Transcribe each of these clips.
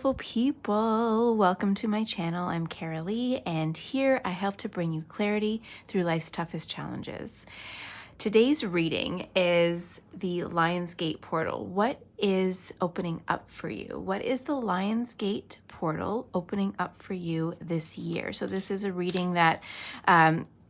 beautiful people. Welcome to my channel. I'm Carolee, and here I help to bring you clarity through life's toughest challenges. Today's reading is the Lionsgate portal. What is opening up for you? What is the Lionsgate portal opening up for you this year? So this is a reading that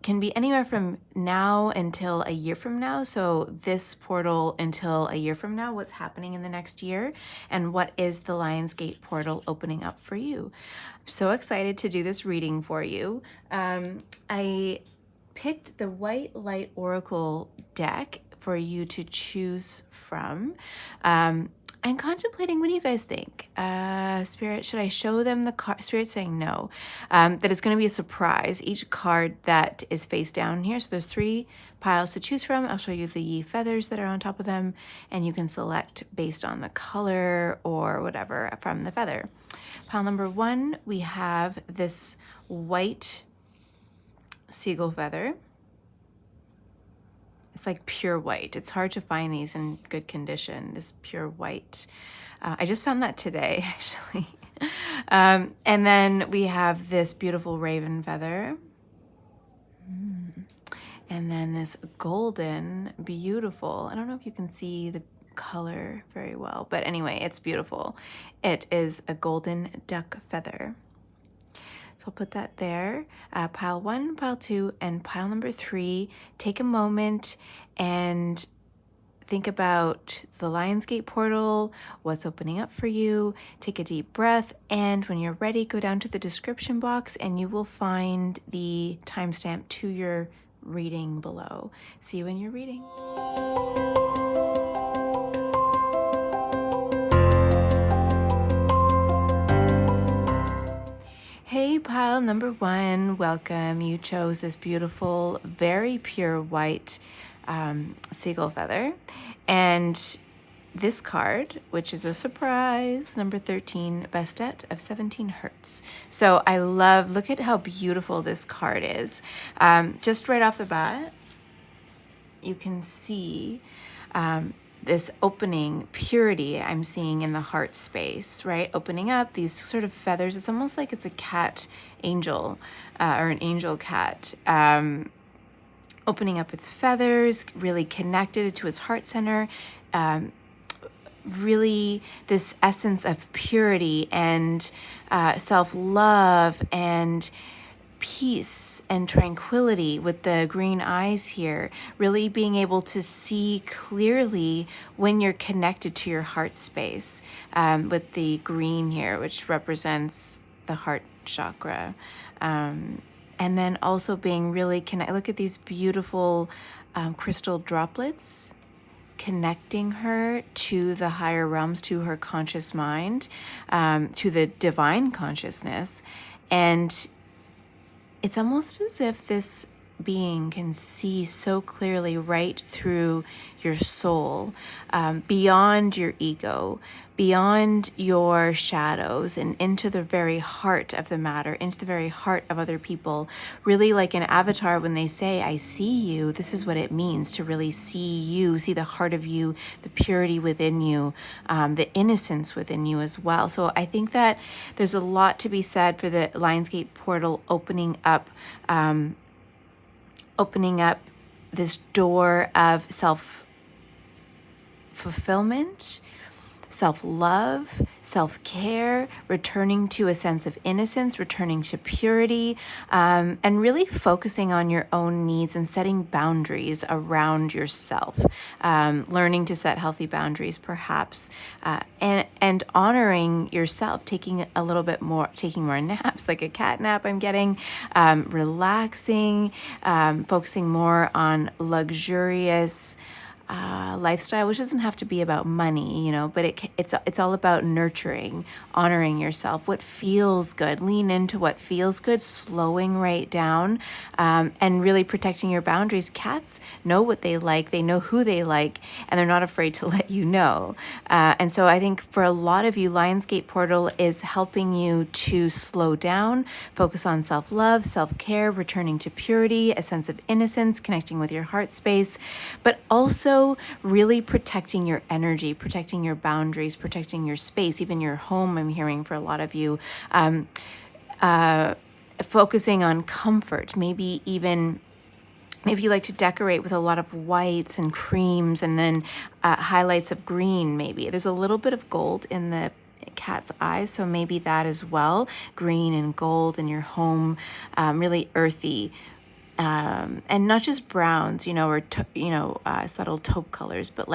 can be anywhere from now until a year from now. So this portal until a year from now, what's happening in the next year, and what is the Lionsgate portal opening up for you? I'm so excited to do this reading for you. I picked the White Light Oracle deck for you to choose from. I'm contemplating, what do you guys think? Spirit, should I show them the card? Spirit's saying no, that it's going to be a surprise. Each card that is face down here, so there's 3 piles to choose from. I'll show you the feathers that are on top of them, and you can select based on the color or whatever from the feather. Pile number 1, we have this white seagull feather. It's like pure white. It's hard to find these in good condition, this pure white. I just found that today, actually. And then we have this beautiful raven feather. And then this golden, beautiful, I don't know if you can see the color very well, but anyway, it's beautiful. It is a golden duck feather. So I'll put that there. Pile 1, pile 2, and pile number 3. Take a moment and think about the Lionsgate portal, what's opening up for you. Take a deep breath, and when you're ready, go down to the description box and you will find the timestamp to your reading below. See you in your reading. Hey, pile number 1, welcome. You chose this beautiful, very pure white seagull feather. And this card, which is a surprise, number 13, Bastet of 17 Hertz. So I love, look at how beautiful this card is. Just right off the bat, you can see this opening purity I'm seeing in the heart space, right? Opening up these sort of feathers. It's almost like it's a cat angel or an angel cat. Opening up its feathers, really connected to its heart center. Really this essence of purity and self-love and peace and tranquility with the green eyes here, really being able to see clearly when you're connected to your heart space, with the green here, which represents the heart chakra. And then also being really connected. Look at these beautiful crystal droplets connecting her to the higher realms, to her conscious mind, to the divine consciousness. And it's almost as if this being can see so clearly right through your soul, beyond your ego, beyond your shadows, and into the very heart of the matter, into the very heart of other people. Really like an avatar, when they say, I see you, this is what it means to really see you, see the heart of you, the purity within you, the innocence within you as well. So I think that there's a lot to be said for the Lionsgate portal opening up this door of self-fulfillment, self-love, self-care, returning to a sense of innocence, returning to purity, and really focusing on your own needs and setting boundaries around yourself, learning to set healthy boundaries perhaps, and honoring yourself, taking more naps, like a cat nap I'm getting, relaxing, focusing more on luxurious lifestyle, which doesn't have to be about money, but it's all about nurturing, honoring yourself, what feels good, lean into what feels good, slowing right down, and really protecting your boundaries. Cats know what they like, they know who they like, and they're not afraid to let you know. And so I think for a lot of you, Lionsgate portal is helping you to slow down, focus on self-love, self-care, returning to purity, a sense of innocence, connecting with your heart space, but also also really protecting your energy, protecting your boundaries, protecting your space, even your home. I'm hearing for a lot of you, focusing on comfort, maybe you like to decorate with a lot of whites and creams and then highlights of green. Maybe there's a little bit of gold in the cat's eyes, so maybe that as well. Green and gold in your home, really earthy, and not just browns, or subtle taupe colors, but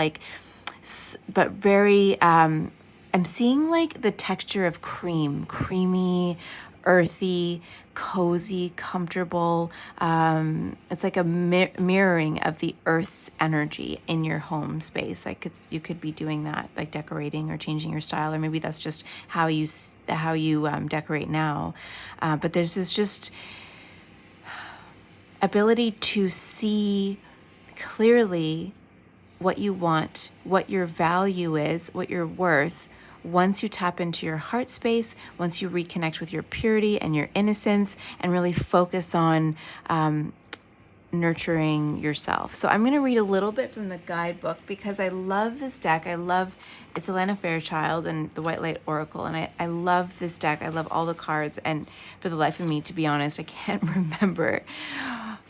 but very. I'm seeing like the texture of creamy, earthy, cozy, comfortable. It's like a mirroring of the earth's energy in your home space. Like you could be doing that, like decorating or changing your style, or maybe that's just how you decorate now. But there's this just ability to see clearly what you want, what your value is, what you're worth. Once you tap into your heart space, once you reconnect with your purity and your innocence, and really focus on nurturing yourself. So I'm going to read a little bit from the guidebook because I love this deck. It's Alana Fairchild and the White Light Oracle, and I love this deck. I love all the cards, and for the life of me, to be honest, I can't remember.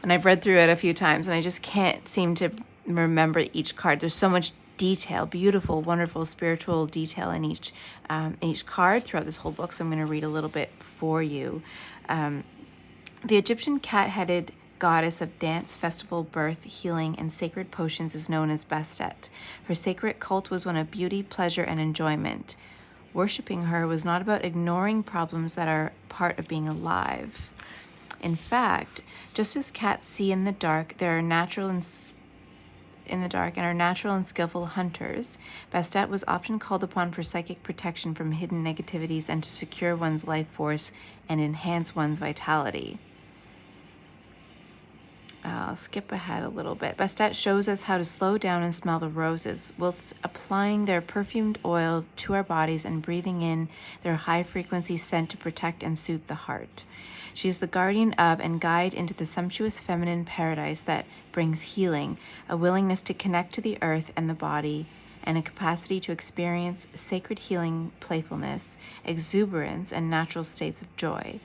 And I've read through it a few times, and I just can't seem to remember each card. There's so much detail, beautiful, wonderful spiritual detail in each card throughout this whole book. So I'm going to read a little bit for you. The Egyptian cat-headed goddess of dance, festival, birth, healing, and sacred potions is known as Bastet. Her sacred cult was one of beauty, pleasure, and enjoyment. Worshipping her was not about ignoring problems that are part of being alive. In fact, just as cats see in the dark, are natural and skillful hunters, Bastet was often called upon for psychic protection from hidden negativities and to secure one's life force and enhance one's vitality. I'll skip ahead a little bit. Bastet shows us how to slow down and smell the roses, whilst applying their perfumed oil to our bodies and breathing in their high-frequency scent to protect and soothe the heart. She is the guardian of and guide into the sumptuous feminine paradise that brings healing, a willingness to connect to the earth and the body, and a capacity to experience sacred healing, playfulness, exuberance, and natural states of joy.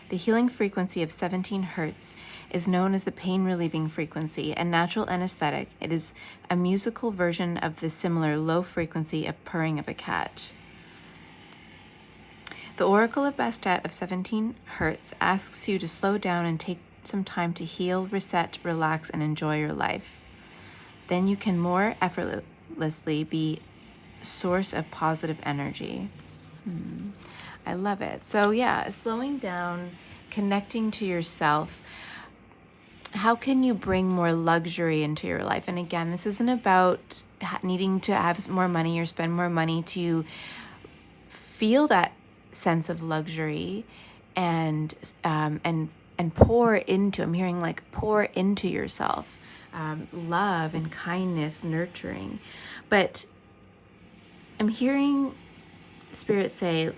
The healing frequency of 17 hertz is known as the pain-relieving frequency, a natural anesthetic. It is a musical version of the similar low frequency of purring of a cat. The Oracle of Bastet of 17 hertz asks you to slow down and take some time to heal, reset, relax, and enjoy your life. Then you can more effortlessly be a source of positive energy. I love it. So yeah, slowing down, connecting to yourself. How can you bring more luxury into your life? And again, this isn't about needing to have more money or spend more money to feel that sense of luxury and pour into, I'm hearing like pour into yourself, love and kindness, nurturing. But I'm hearing Spirit say,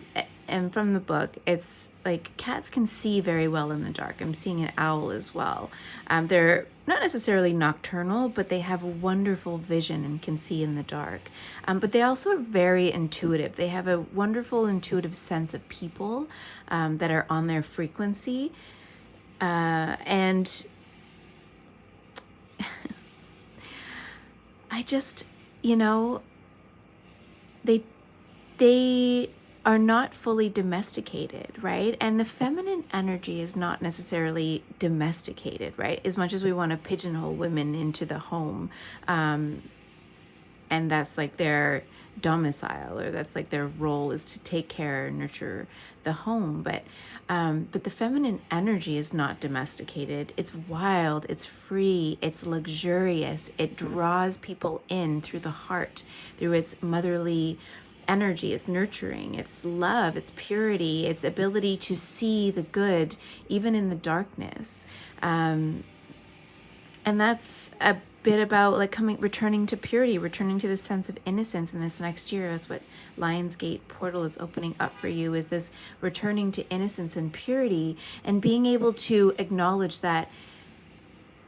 and from the book, it's like cats can see very well in the dark. I'm seeing an owl as well. They're not necessarily nocturnal, but they have a wonderful vision and can see in the dark. But they also are very intuitive. They have a wonderful intuitive sense of people that are on their frequency. And I just, they are not fully domesticated, right? And the feminine energy is not necessarily domesticated, right? As much as we want to pigeonhole women into the home, and that's like their domicile, or that's like their role is to take care and nurture the home. But the feminine energy is not domesticated. It's wild, it's free, it's luxurious. It draws people in through the heart, through its motherly energy, it's nurturing, it's love, it's purity, it's ability to see the good even in the darkness. And that's a bit about like returning to purity, returning to the sense of innocence in this next year. That's what Lionsgate portal is opening up for you, is this returning to innocence and purity, and being able to acknowledge that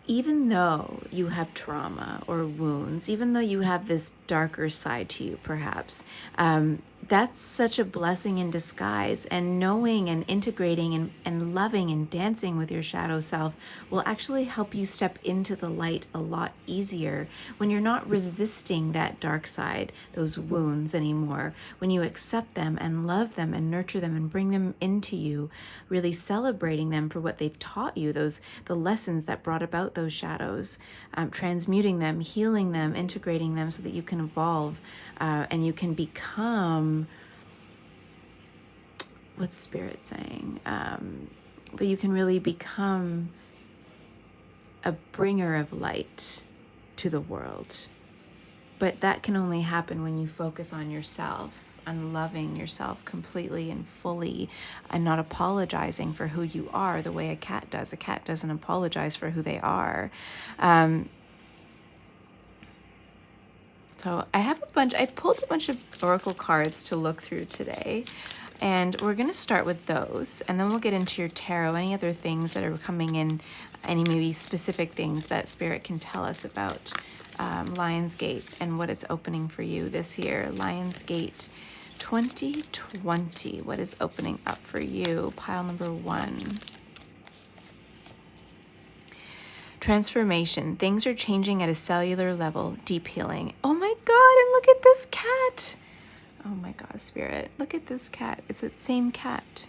even though you have trauma or wounds, even though you have this darker side to you, perhaps, that's such a blessing in disguise. And knowing and integrating and loving and dancing with your shadow self will actually help you step into the light a lot easier when you're not resisting that dark side, those wounds anymore. When you accept them and love them and nurture them and bring them into you, really celebrating them for what they've taught you, the lessons that brought about those shadows, transmuting them, healing them, integrating them so that you can evolve and you can become, what's Spirit saying? But you can really become a bringer of light to the world. But that can only happen when you focus on yourself, on loving yourself completely and fully, and not apologizing for who you are the way a cat does. A cat doesn't apologize for who they are. So I've pulled a bunch of oracle cards to look through today, and we're going to start with those, and then we'll get into your tarot, any other things that are coming in, any maybe specific things that Spirit can tell us about Lionsgate and what it's opening for you this year. Lionsgate 2020, what is opening up for you? Pile number 1. Transformation. Things are changing at a cellular level. Deep healing. Oh my God, and look at this cat. Oh my God, Spirit. Look at this cat. It's that same cat.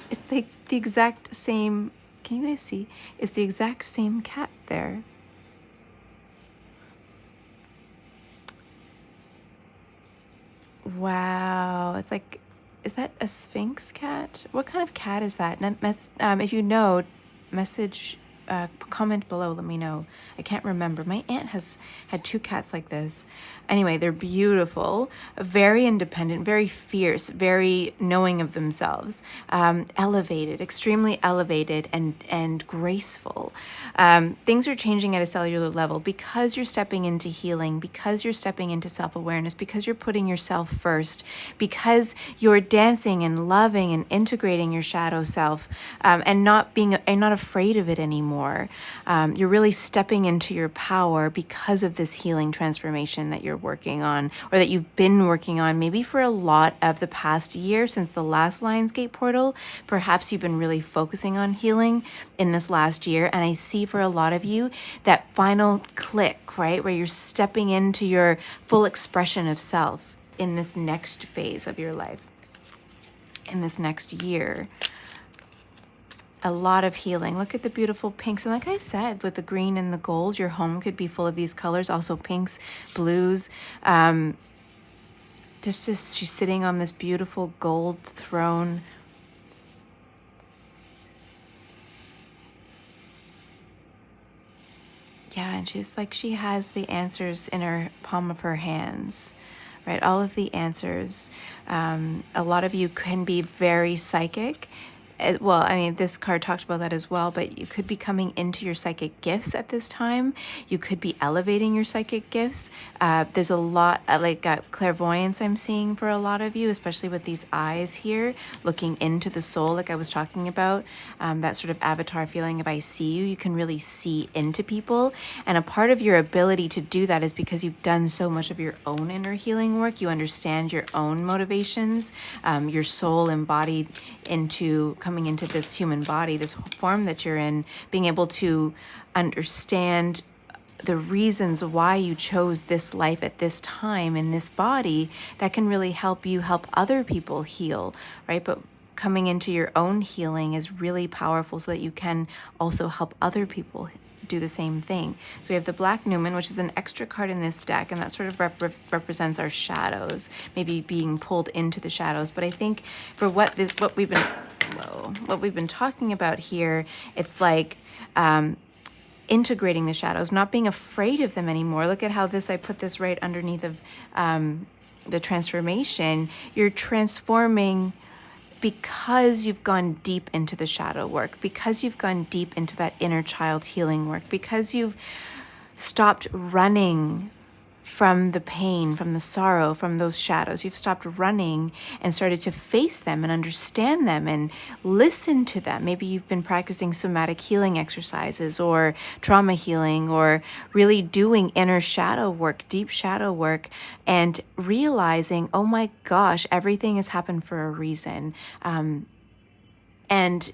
It's like the exact same. Can you guys see? It's the exact same cat there. Wow. It's like, is that a Sphinx cat? What kind of cat is that? If you know, message, comment below, let me know. I can't remember. My aunt has had 2 cats like this. Anyway, they're beautiful, very independent, very fierce, very knowing of themselves, elevated, extremely elevated and graceful. Things are changing at a cellular level because you're stepping into healing, because you're stepping into self-awareness, because you're putting yourself first, because you're dancing and loving and integrating your shadow self, and not afraid of it anymore. You're really stepping into your power because of this healing transformation that you're working on, or that you've been working on maybe for a lot of the past year since the last Lionsgate portal. Perhaps you've been really focusing on healing in this last year, and I see for a lot of you that final click, right, where you're stepping into your full expression of self in this next phase of your life, in this next year. A lot of healing. Look at the beautiful pinks. And like I said, with the green and the gold, your home could be full of these colors. Also pinks, blues. She's sitting on this beautiful gold throne. Yeah, and she's like, she has the answers in her palm of her hands, right? All of the answers. A lot of you can be very psychic. Well, I mean, this card talked about that as well, but you could be coming into your psychic gifts at this time. You could be elevating your psychic gifts. There's a lot, like clairvoyance I'm seeing for a lot of you, especially with these eyes here, looking into the soul, like I was talking about, that sort of avatar feeling. If I see you, you can really see into people. And a part of your ability to do that is because you've done so much of your own inner healing work. You understand your own motivations, your soul embodied into coming into this human body, this form that you're in, being able to understand the reasons why you chose this life at this time in this body, that can really help you help other people heal, right? But coming into your own healing is really powerful so that you can also help other people do the same thing. So we have the Black Newman, which is an extra card in this deck, and that sort of represents our shadows, maybe being pulled into the shadows. But I think for what we've been talking about here, it's like integrating the shadows, not being afraid of them anymore. Look at how I put this right underneath of the transformation. You're transforming because you've gone deep into the shadow work, because you've gone deep into that inner child healing work, because you've stopped running from the pain, from the sorrow, from those shadows. You've stopped running and started to face them and understand them and listen to them. Maybe you've been practicing somatic healing exercises or trauma healing, or really doing inner shadow work, deep shadow work, and realizing, oh my gosh, everything has happened for a reason. And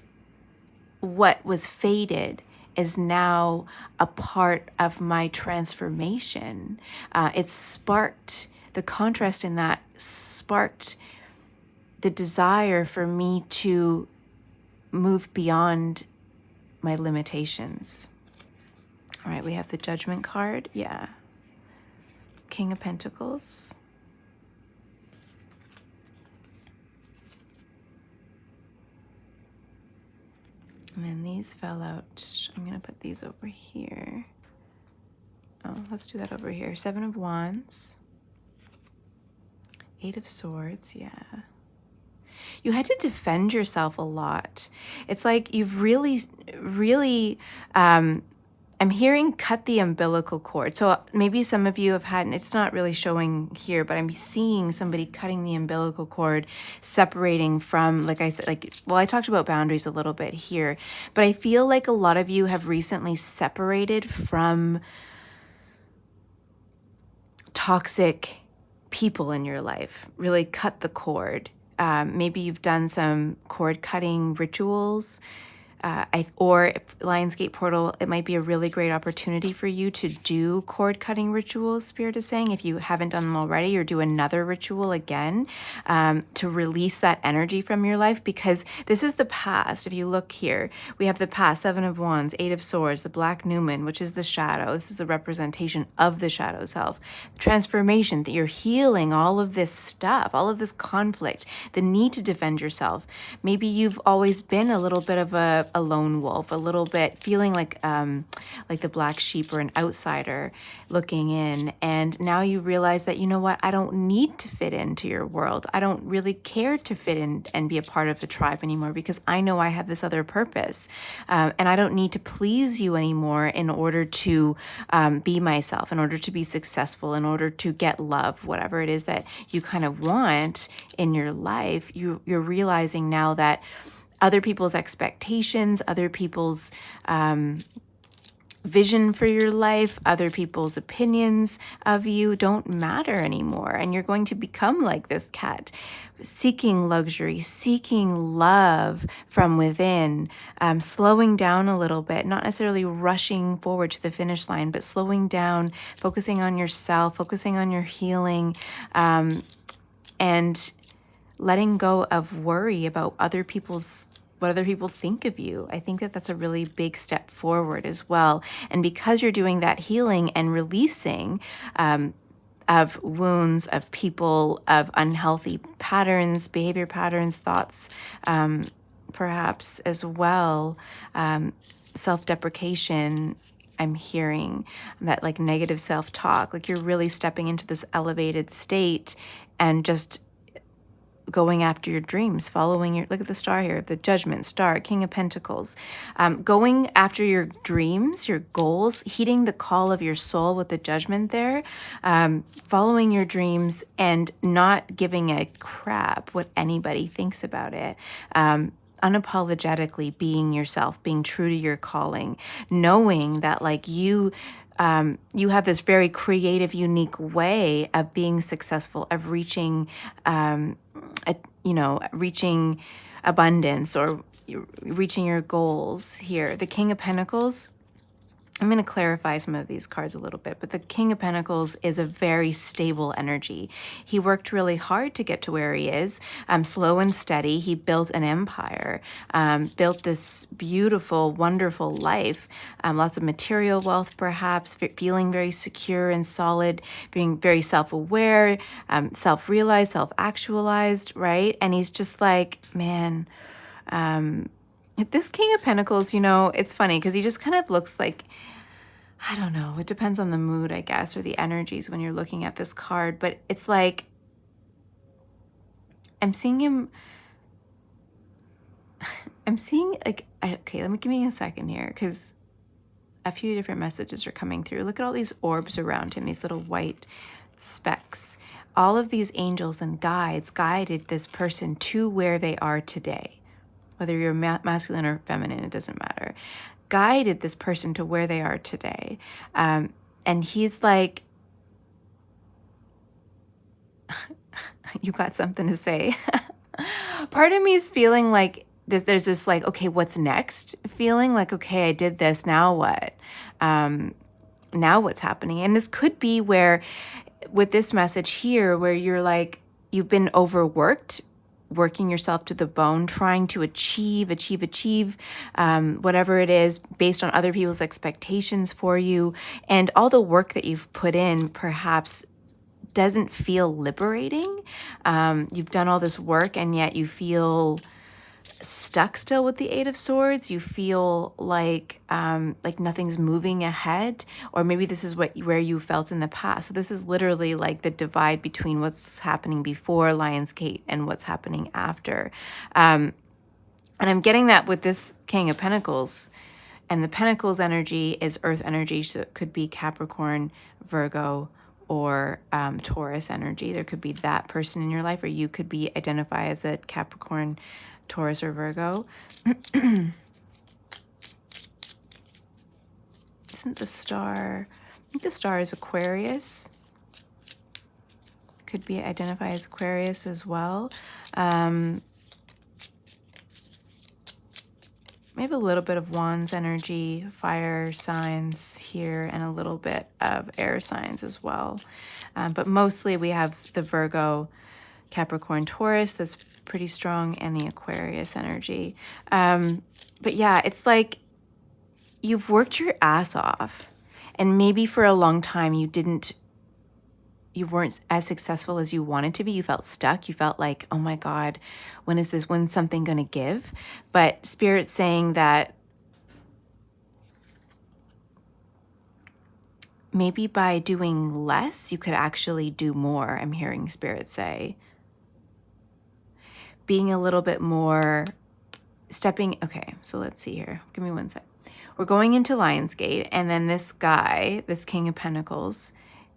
what was faded is now a part of my transformation. It sparked, the contrast in that sparked the desire for me to move beyond my limitations. All right, we have the Judgment card. Yeah. King of Pentacles. And then these fell out. I'm going to put these over here. Oh, let's do that over here. 7 of Wands. 8 of Swords, yeah. You had to defend yourself a lot. It's like you've really, I'm hearing cut the umbilical cord. So maybe some of you have had, and it's not really showing here, but I'm seeing somebody cutting the umbilical cord, separating from, like I said, I talked about boundaries a little bit here, but I feel like a lot of you have recently separated from toxic people in your life, really cut the cord. Maybe you've done some cord cutting rituals, or Lionsgate Portal, it might be a really great opportunity for you to do cord cutting rituals, Spirit is saying, if you haven't done them already, or do another ritual again, to release that energy from your life, because this is the past. If you look here, we have the past, 7 of Wands, 8 of Swords, the Black Newman, which is the shadow. This is a representation of the shadow self. Transformation, that you're healing all of this stuff, all of this conflict, the need to defend yourself. Maybe you've always been a little bit of a lone wolf, a little bit feeling like the black sheep or an outsider looking in, and now you realize that, you know what, I don't need to fit into your world. I don't really care to fit in and be a part of the tribe anymore, because I know I have this other purpose, and I don't need to please you anymore in order to be myself, in order to be successful, in order to get love, whatever it is that you kind of want in your life. You're realizing now that other people's expectations, other people's vision for your life, other people's opinions of you don't matter anymore. And you're going to become like this cat, seeking luxury, seeking love from within, slowing down a little bit, not necessarily rushing forward to the finish line, but slowing down, focusing on yourself, focusing on your healing, and letting go of worry about what other people think of you. I think that that's a really big step forward as well. And because you're doing that healing and releasing of wounds, of people, of unhealthy patterns, behavior patterns, thoughts, perhaps as well, self-deprecation, I'm hearing that, like negative self-talk, like you're really stepping into this elevated state and just going after your dreams, following your, look at the star here, the Judgment, Star, King of Pentacles, going after your dreams, your goals, heeding the call of your soul with the Judgment there, following your dreams and not giving a crap what anybody thinks about it. Unapologetically being yourself, being true to your calling, knowing that like you have this very creative, unique way of being successful, of reaching, reaching abundance or reaching your goals here. The King of Pentacles, I'm going to clarify some of these cards a little bit, but the King of Pentacles is a very stable energy. He worked really hard to get to where he is, slow and steady. He built an empire, built this beautiful, wonderful life, lots of material wealth, perhaps, feeling very secure and solid, being very self-aware, self-realized, self-actualized, right? And he's just like, man, this King of Pentacles, it's funny because he just kind of looks like, I don't know, it depends on the mood, I guess, or the energies when you're looking at this card, but it's like, I'm seeing him, okay, give me a second here, because a few different messages are coming through. Look at all these orbs around him, these little white specks. All of these angels and guides guided this person to where they are today. Whether you're masculine or feminine, it doesn't matter. Guided this person to where they are today. And he's like, you got something to say? Part of me is feeling like there's this like, okay, what's next? Feeling like, okay, I did this, now what? Now what's happening? And this could be where, with this message here, where you're like, you've been overworked, working yourself to the bone, trying to achieve, whatever it is based on other people's expectations for you. And all the work that you've put in perhaps doesn't feel liberating. You've done all this work and yet you feel stuck still with the Eight of Swords. You feel like nothing's moving ahead, or maybe this is where you felt in the past. So this is literally like the divide between what's happening before Lionsgate and what's happening after. And I'm getting that with this King of Pentacles, and the Pentacles energy is Earth energy, so it could be Capricorn, Virgo, or Taurus energy. There could be that person in your life, or you could be identify as a Capricorn, Taurus, or Virgo. Isn't the star, I think the star is Aquarius. Could be identify as Aquarius as well. Maybe a little bit of Wands energy, fire signs here, and a little bit of air signs as well. But mostly we have the Virgo, Capricorn, Taurus that's pretty strong, and the Aquarius energy. But yeah, it's like you've worked your ass off, and maybe for a long time you weren't as successful as you wanted to be. You felt stuck. You felt like, oh my God, when's something going to give? But Spirit's saying that maybe by doing less, you could actually do more. I'm hearing Spirit say. Being a little bit more okay, so let's see here. Give me one sec. We're going into Lionsgate, and then this guy, this King of Pentacles,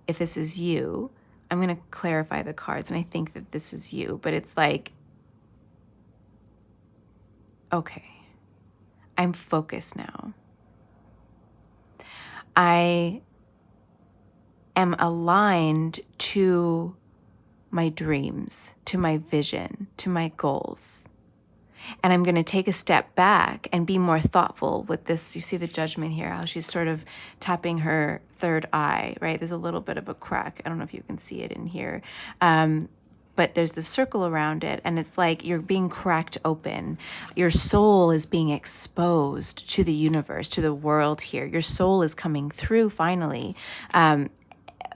if this is you, I'm going to clarify the cards, and I think that this is you, but it's like, okay, I'm focused now. I am aligned to my dreams, to my vision, to my goals. And I'm going to take a step back and be more thoughtful with this. You see the Judgment here, how she's sort of tapping her third eye, right? There's a little bit of a crack. I don't know if you can see it in here. But there's the circle around it, and it's like you're being cracked open. Your soul is being exposed to the universe, to the world here. Your soul is coming through finally.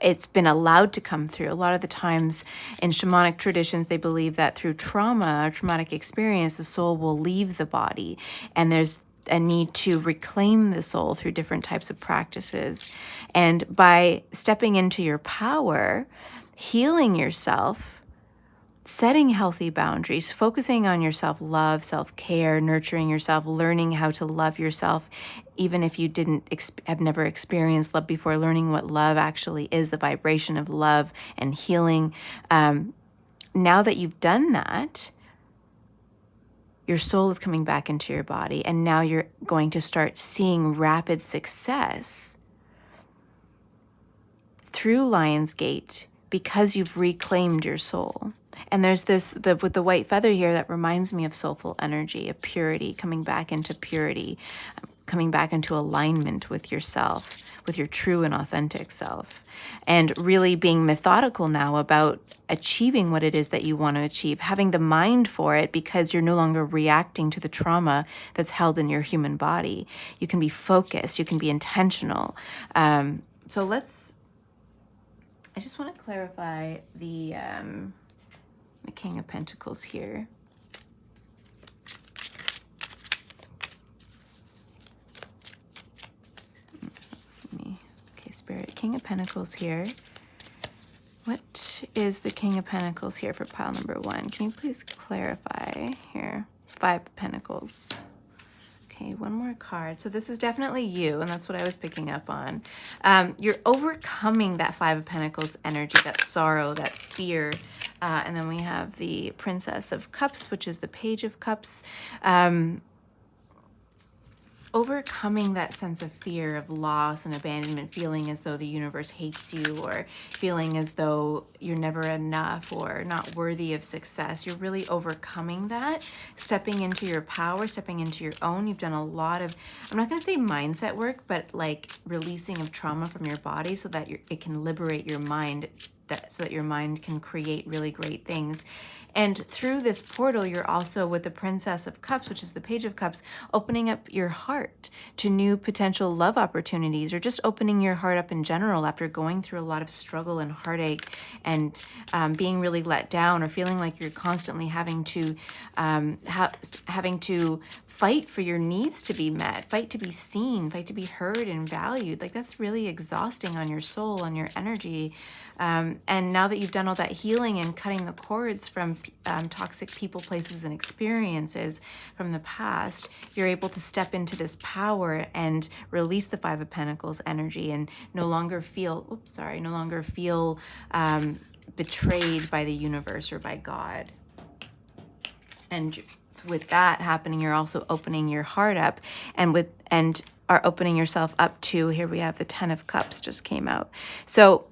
It's been allowed to come through. A lot of the times in shamanic traditions, they believe that through trauma or traumatic experience, the soul will leave the body. And there's a need to reclaim the soul through different types of practices. And by stepping into your power, healing yourself, setting healthy boundaries, focusing on your self-love, self-care, nurturing yourself, learning how to love yourself, even if you have never experienced love before, learning what love actually is, the vibration of love and healing. Now that you've done that, your soul is coming back into your body, and now you're going to start seeing rapid success through Lionsgate because you've reclaimed your soul. And there's this, with the white feather here, that reminds me of soulful energy, of purity, coming back into purity, coming back into alignment with yourself, with your true and authentic self, and really being methodical now about achieving what it is that you want to achieve, having the mind for it because you're no longer reacting to the trauma that's held in your human body. You can be focused, you can be intentional. I just want to clarify the King of Pentacles here. Okay, Spirit, King of Pentacles here. What is the King of Pentacles here for pile number 1? Can you please clarify here? 5 of Pentacles. Okay, one more card. So this is definitely you, and that's what I was picking up on. You're overcoming that Five of Pentacles energy, that sorrow, that fear. And then we have the Princess of Cups, which is the Page of Cups. Overcoming that sense of fear of loss and abandonment, feeling as though the universe hates you, or feeling as though you're never enough or not worthy of success. You're really overcoming that, stepping into your power, stepping into your own. You've done a lot of, I'm not going to say mindset work, but like releasing of trauma from your body so that it can liberate your mind, so that your mind can create really great things. And through this portal, you're also, with the Princess of Cups, which is the Page of Cups, opening up your heart to new potential love opportunities, or just opening your heart up in general after going through a lot of struggle and heartache, and being really let down, or feeling like you're constantly having to fight for your needs to be met, fight to be seen, fight to be heard and valued. Like, that's really exhausting on your soul, on your energy. And now that you've done all that healing and cutting the cords from toxic people, places, and experiences from the past, you're able to step into this power and release the Five of Pentacles energy, and no longer feel, betrayed by the universe or by God. And with that happening, you're also opening your heart up, and are opening yourself up to, here we have the Ten of Cups just came out. So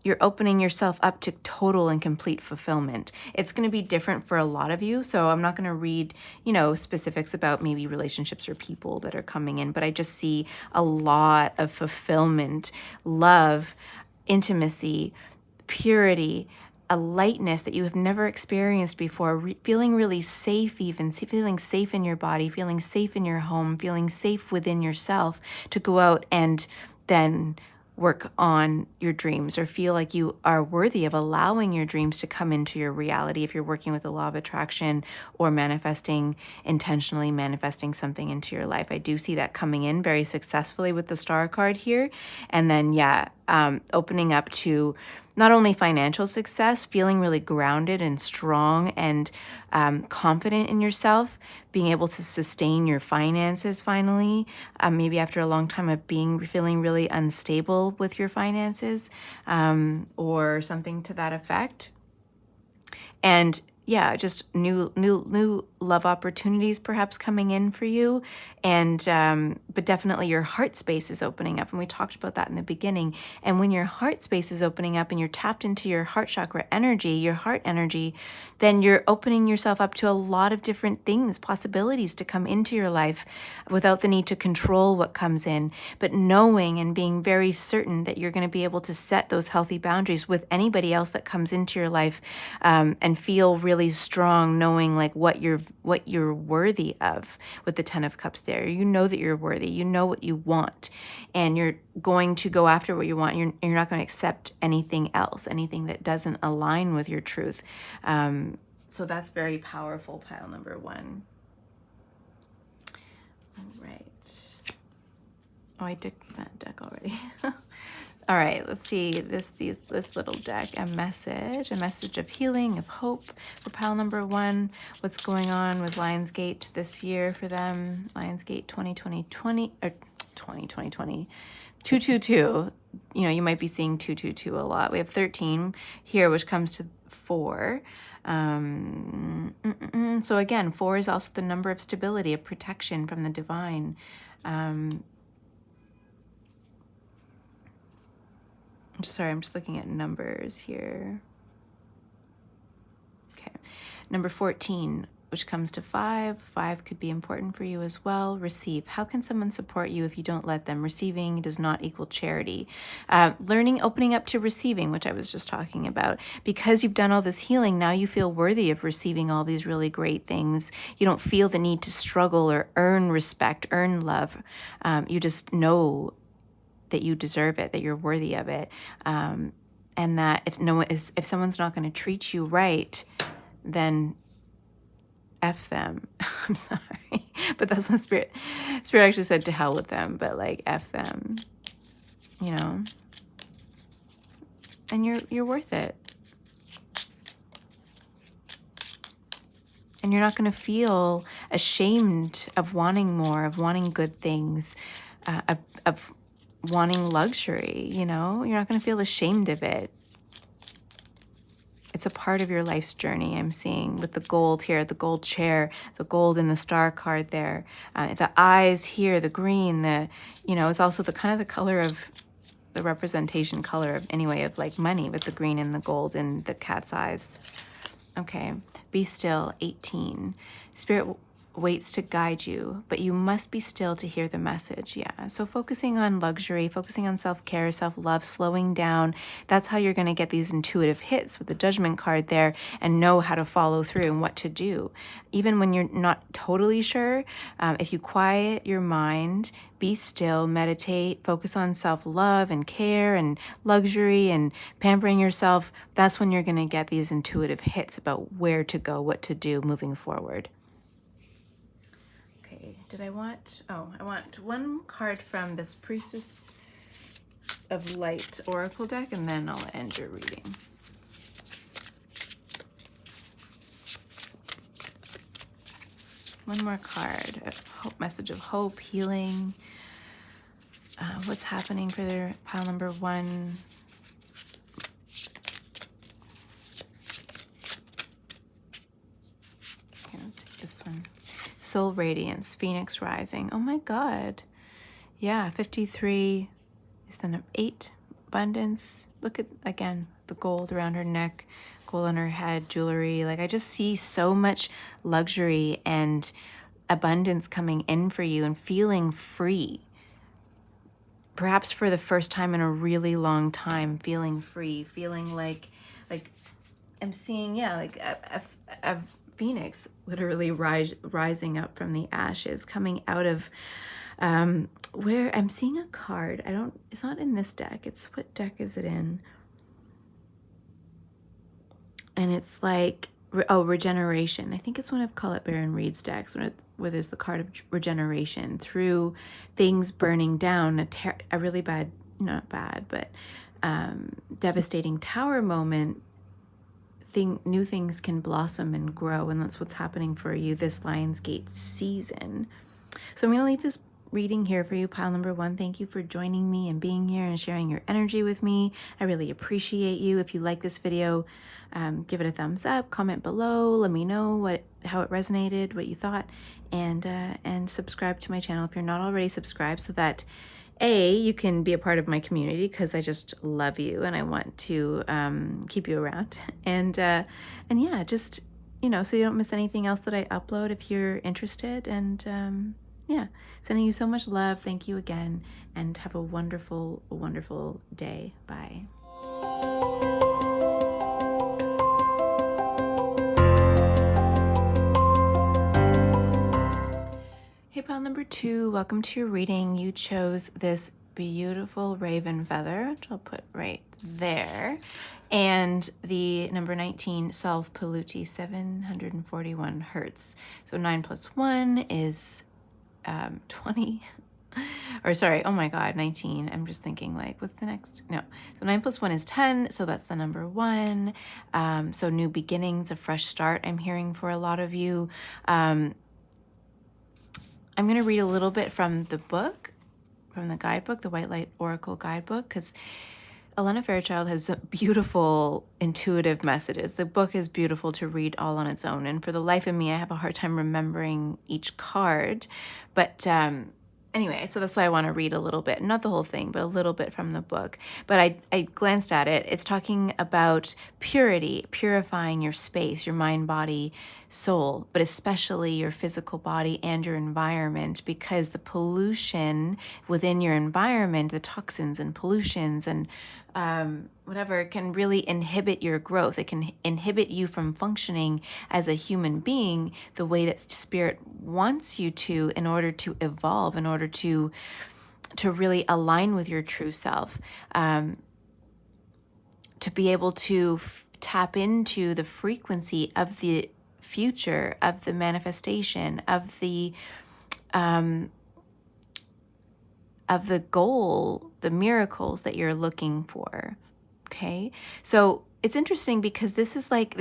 you're opening yourself up to total and complete fulfillment. It's going to be different for a lot of you. So I'm not going to read, specifics about maybe relationships or people that are coming in, but I just see a lot of fulfillment, love, intimacy, purity, a lightness that you have never experienced before, feeling really safe, even feeling safe in your body, feeling safe in your home, feeling safe within yourself to go out and then work on your dreams, or feel like you are worthy of allowing your dreams to come into your reality if you're working with the law of attraction or intentionally manifesting something into your life. I do see that coming in very successfully with the Star card here. And then, opening up to not only financial success, feeling really grounded and strong and confident in yourself, being able to sustain your finances finally, maybe after a long time of feeling really unstable with your finances, or something to that effect. And just new love opportunities perhaps coming in for you. And but definitely your heart space is opening up. And we talked about that in the beginning. And when your heart space is opening up and you're tapped into your heart chakra energy, your heart energy, then you're opening yourself up to a lot of different things, possibilities to come into your life without the need to control what comes in, but knowing and being very certain that you're going to be able to set those healthy boundaries with anybody else that comes into your life, and feel really strong, knowing like what you're worthy of. With the Ten of Cups there, you know that you're worthy, you know what you want, and you're going to go after what you want. You're not going to accept anything else, anything that doesn't align with your truth. So that's very powerful, pile number one. All right. Oh, I did that deck already. All right, let's see this little deck. A message of healing, of hope for pile number one. What's going on with Lionsgate this year for them? Lionsgate 2020. 222. You might be seeing 222 a lot. We have 13 here, which comes to 4. So again, 4 is also the number of stability, of protection from the divine. Sorry, I'm just looking at numbers here. Okay. Number 14, which comes to 5. 5 could be important for you as well. Receive. How can someone support you if you don't let them? Receiving does not equal charity. Opening up to receiving, which I was just talking about. Because you've done all this healing, now you feel worthy of receiving all these really great things. You don't feel the need to struggle or earn respect, earn love. You just know that you deserve it, that you're worthy of it, and that if someone's not going to treat you right, then F them. I'm sorry, but that's what Spirit actually said. To hell with them, but like F them, and you're worth it. And you're not going to feel ashamed of wanting more, of wanting good things, of wanting luxury, you know? You're not going to feel ashamed of it. It's a part of your life's journey, I'm seeing, with the gold here, the gold chair, the gold in the star card there, the eyes here, the green, it's also the kind of the color of, the representation color of, anyway, of like money, with the green and the gold in the cat's eyes. Okay, be still, 18. Spirit waits to guide you, but you must be still to hear the message. Yeah, so focusing on luxury, focusing on self-care, self-love, slowing down, that's how you're going to get these intuitive hits with the judgment card there and know how to follow through and what to do. Even when you're not totally sure, if you quiet your mind, be still, meditate, focus on self-love and care and luxury and pampering yourself, that's when you're going to get these intuitive hits about where to go, what to do moving forward. Okay, I want one card from this Priestess of Light Oracle deck, and then I'll end your reading. One more card, a message of hope, healing. What's happening for their pile number 1? Okay, I'll take this one. Soul Radiance, Phoenix Rising. Oh my God. Yeah, 53 is the number 8. Abundance. Look at, again, the gold around her neck, gold on her head, jewelry. Like, I just see so much luxury and abundance coming in for you and feeling free. Perhaps for the first time in a really long time, feeling free, feeling like I'm seeing, like a phoenix literally rising up from the ashes, coming out of where I'm seeing a card. It's not in this deck. What deck is it in? And it's like, regeneration. I think it's one of Colette Baron Reed's decks where there's the card of regeneration through things burning down, a really bad, not bad, but devastating tower moment. New things can blossom and grow, and that's what's happening for you this Lionsgate season. So I'm going to leave this reading here for you, pile number 1. Thank you for joining me and being here and sharing your energy with me. I really appreciate you. If you like this video, give it a thumbs up, comment below, let me know how it resonated, what you thought, and subscribe to my channel if you're not already subscribed, so that you can be a part of my community, because I just love you and I want to keep you around, and yeah, just so you don't miss anything else that I upload if you're interested. And yeah, sending you so much love. Thank you again, and have a wonderful, wonderful day. Bye. Hey, pile number 2, welcome to your reading. You chose this beautiful raven feather, which I'll put right there, and the number 19, Solve Polluti, 741 hertz. So 9 plus 1 is 20. Or sorry, oh my God, 19. I'm just thinking, like, what's the next? No. So 9 plus 1 is 10. So that's the number 1. So new beginnings, a fresh start, I'm hearing for a lot of you. I'm going to read a little bit from the book, from the guidebook, the White Light Oracle guidebook, because Elena Fairchild has beautiful, intuitive messages. The book is beautiful to read all on its own. And for the life of me, I have a hard time remembering each card. But anyway, so that's why I want to read a little bit, not the whole thing, but a little bit from the book. But I glanced at it. It's talking about purity, purifying your space, your mind, body, soul, but especially your physical body and your environment, because the pollution within your environment, the toxins and pollutions and whatever, can really inhibit your growth. It can inhibit you from functioning as a human being the way that spirit wants you to, in order to evolve, in order to really align with your true self, to be able to tap into the frequency of the future, of the manifestation, of the goal, the miracles that you're looking for. Okay, so it's interesting because this is like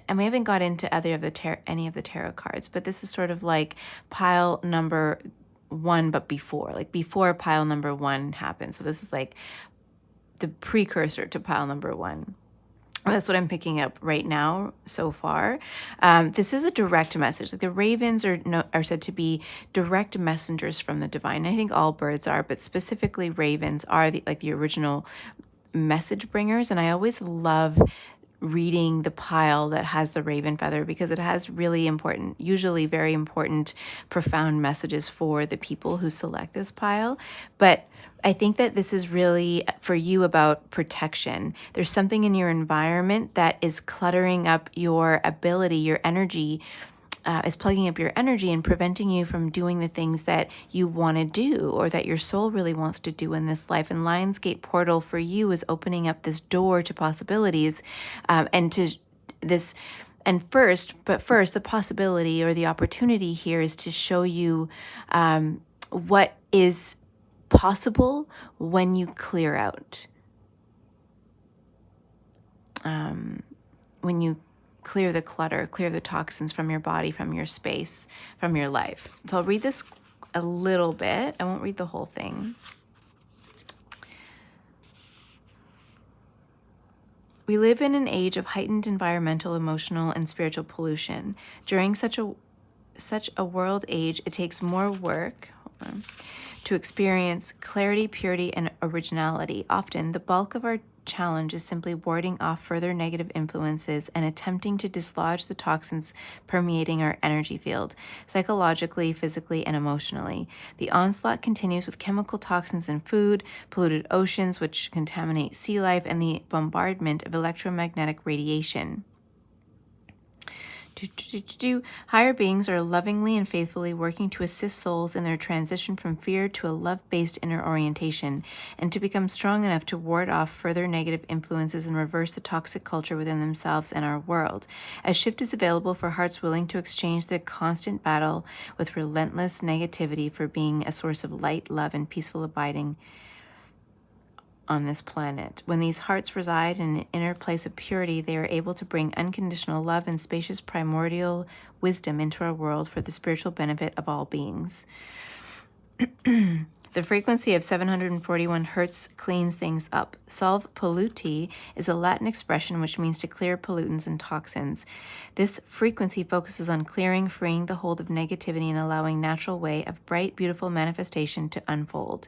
and we haven't got into any of the tarot cards, but this is sort of like pile number one, but before pile number one happens. So this is like the precursor to pile number one. That's what I'm picking up right now so far. This is a direct message. Like the ravens are said to be direct messengers from the divine. I think all birds are, but specifically ravens are the original message bringers. And I always love reading the pile that has the raven feather because it has really important, usually very important, profound messages for the people who select this pile. But I think that this is really for you about protection. There's something in your environment that is cluttering up your ability, your energy, is plugging up your energy and preventing you from doing the things that you want to do or that your soul really wants to do in this life. And Lionsgate Portal for you is opening up this door to possibilities, and to this. And first, the possibility or the opportunity here is to show you what is possible when you clear out. When you clear the clutter, clear the toxins from your body, from your space, from your life. So I'll read this a little bit. I won't read the whole thing. We live in an age of heightened environmental, emotional, and spiritual pollution. During such a world age, it takes more work to experience clarity, purity, and originality. Often, the bulk of our challenge is simply warding off further negative influences and attempting to dislodge the toxins permeating our energy field, psychologically, physically, and emotionally. The onslaught continues with chemical toxins in food, polluted oceans which contaminate sea life, and the bombardment of electromagnetic radiation. Higher beings are lovingly and faithfully working to assist souls in their transition from fear to a love-based inner orientation and to become strong enough to ward off further negative influences and reverse the toxic culture within themselves and our world. A shift is available for hearts willing to exchange the constant battle with relentless negativity for being a source of light, love, and peaceful abiding on this planet. When these hearts reside in an inner place of purity, they are able to bring unconditional love and spacious primordial wisdom into our world for the spiritual benefit of all beings. The frequency of 741 hertz cleans things up. Salve polluti is a Latin expression which means to clear pollutants and toxins. This frequency focuses on clearing, freeing the hold of negativity and allowing natural way of bright, beautiful manifestation to unfold.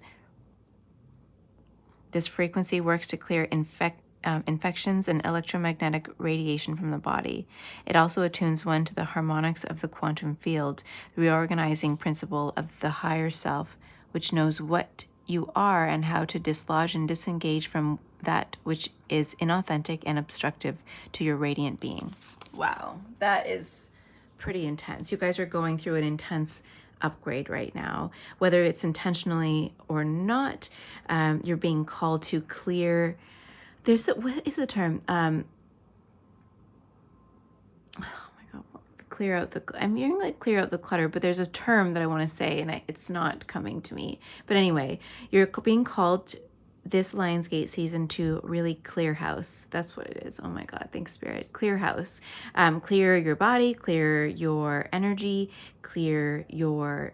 This frequency works to clear infections and electromagnetic radiation from the body. It also attunes one to the harmonics of the quantum field, the reorganizing principle of the higher self, which knows what you are and how to dislodge and disengage from that which is inauthentic and obstructive to your radiant being. Wow, that is pretty intense. You guys are going through an intense upgrade right now, whether it's intentionally or not. You're being called to clear. What is the term? Oh my God, clear out the. I'm hearing like clear out the clutter, but there's a term that I want to say, and it's not coming to me. But anyway, you're being called this Lionsgate season to really clear house. That's what it is. Oh my God, thanks Spirit. Clear house. Clear your body, clear your energy, clear your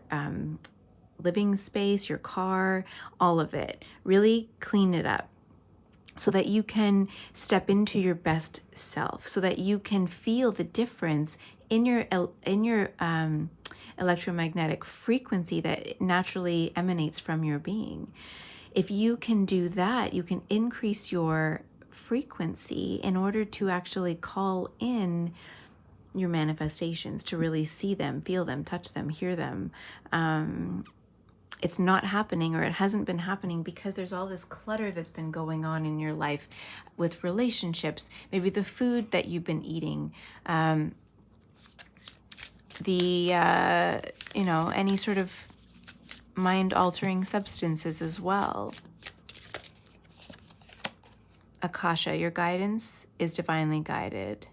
living space, your car, all of it. Really clean it up so that you can step into your best self, so that you can feel the difference in your electromagnetic frequency that naturally emanates from your being. If you can do that, you can increase your frequency in order to actually call in your manifestations, to really see them, feel them, touch them, hear them. It's not happening, or it hasn't been happening because there's all this clutter that's been going on in your life with relationships, maybe the food that you've been eating, any sort of mind-altering substances as well. Akasha, your guidance is divinely guided.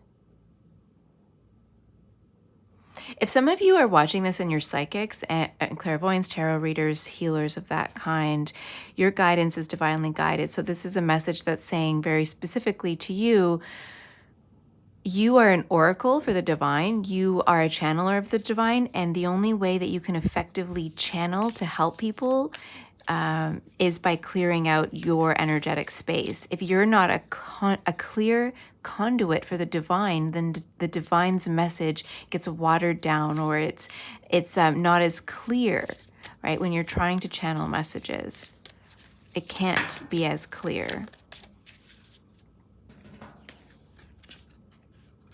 If some of you are watching this and you're psychics and clairvoyants, tarot readers, healers of that kind, your guidance is divinely guided. So this is a message that's saying very specifically to you, You are an oracle for the divine. You are a channeler of the divine. And the only way that you can effectively channel to help people is by clearing out your energetic space. If you're not a clear conduit for the divine, then the divine's message gets watered down, or it's not as clear, right? When you're trying to channel messages, it can't be as clear.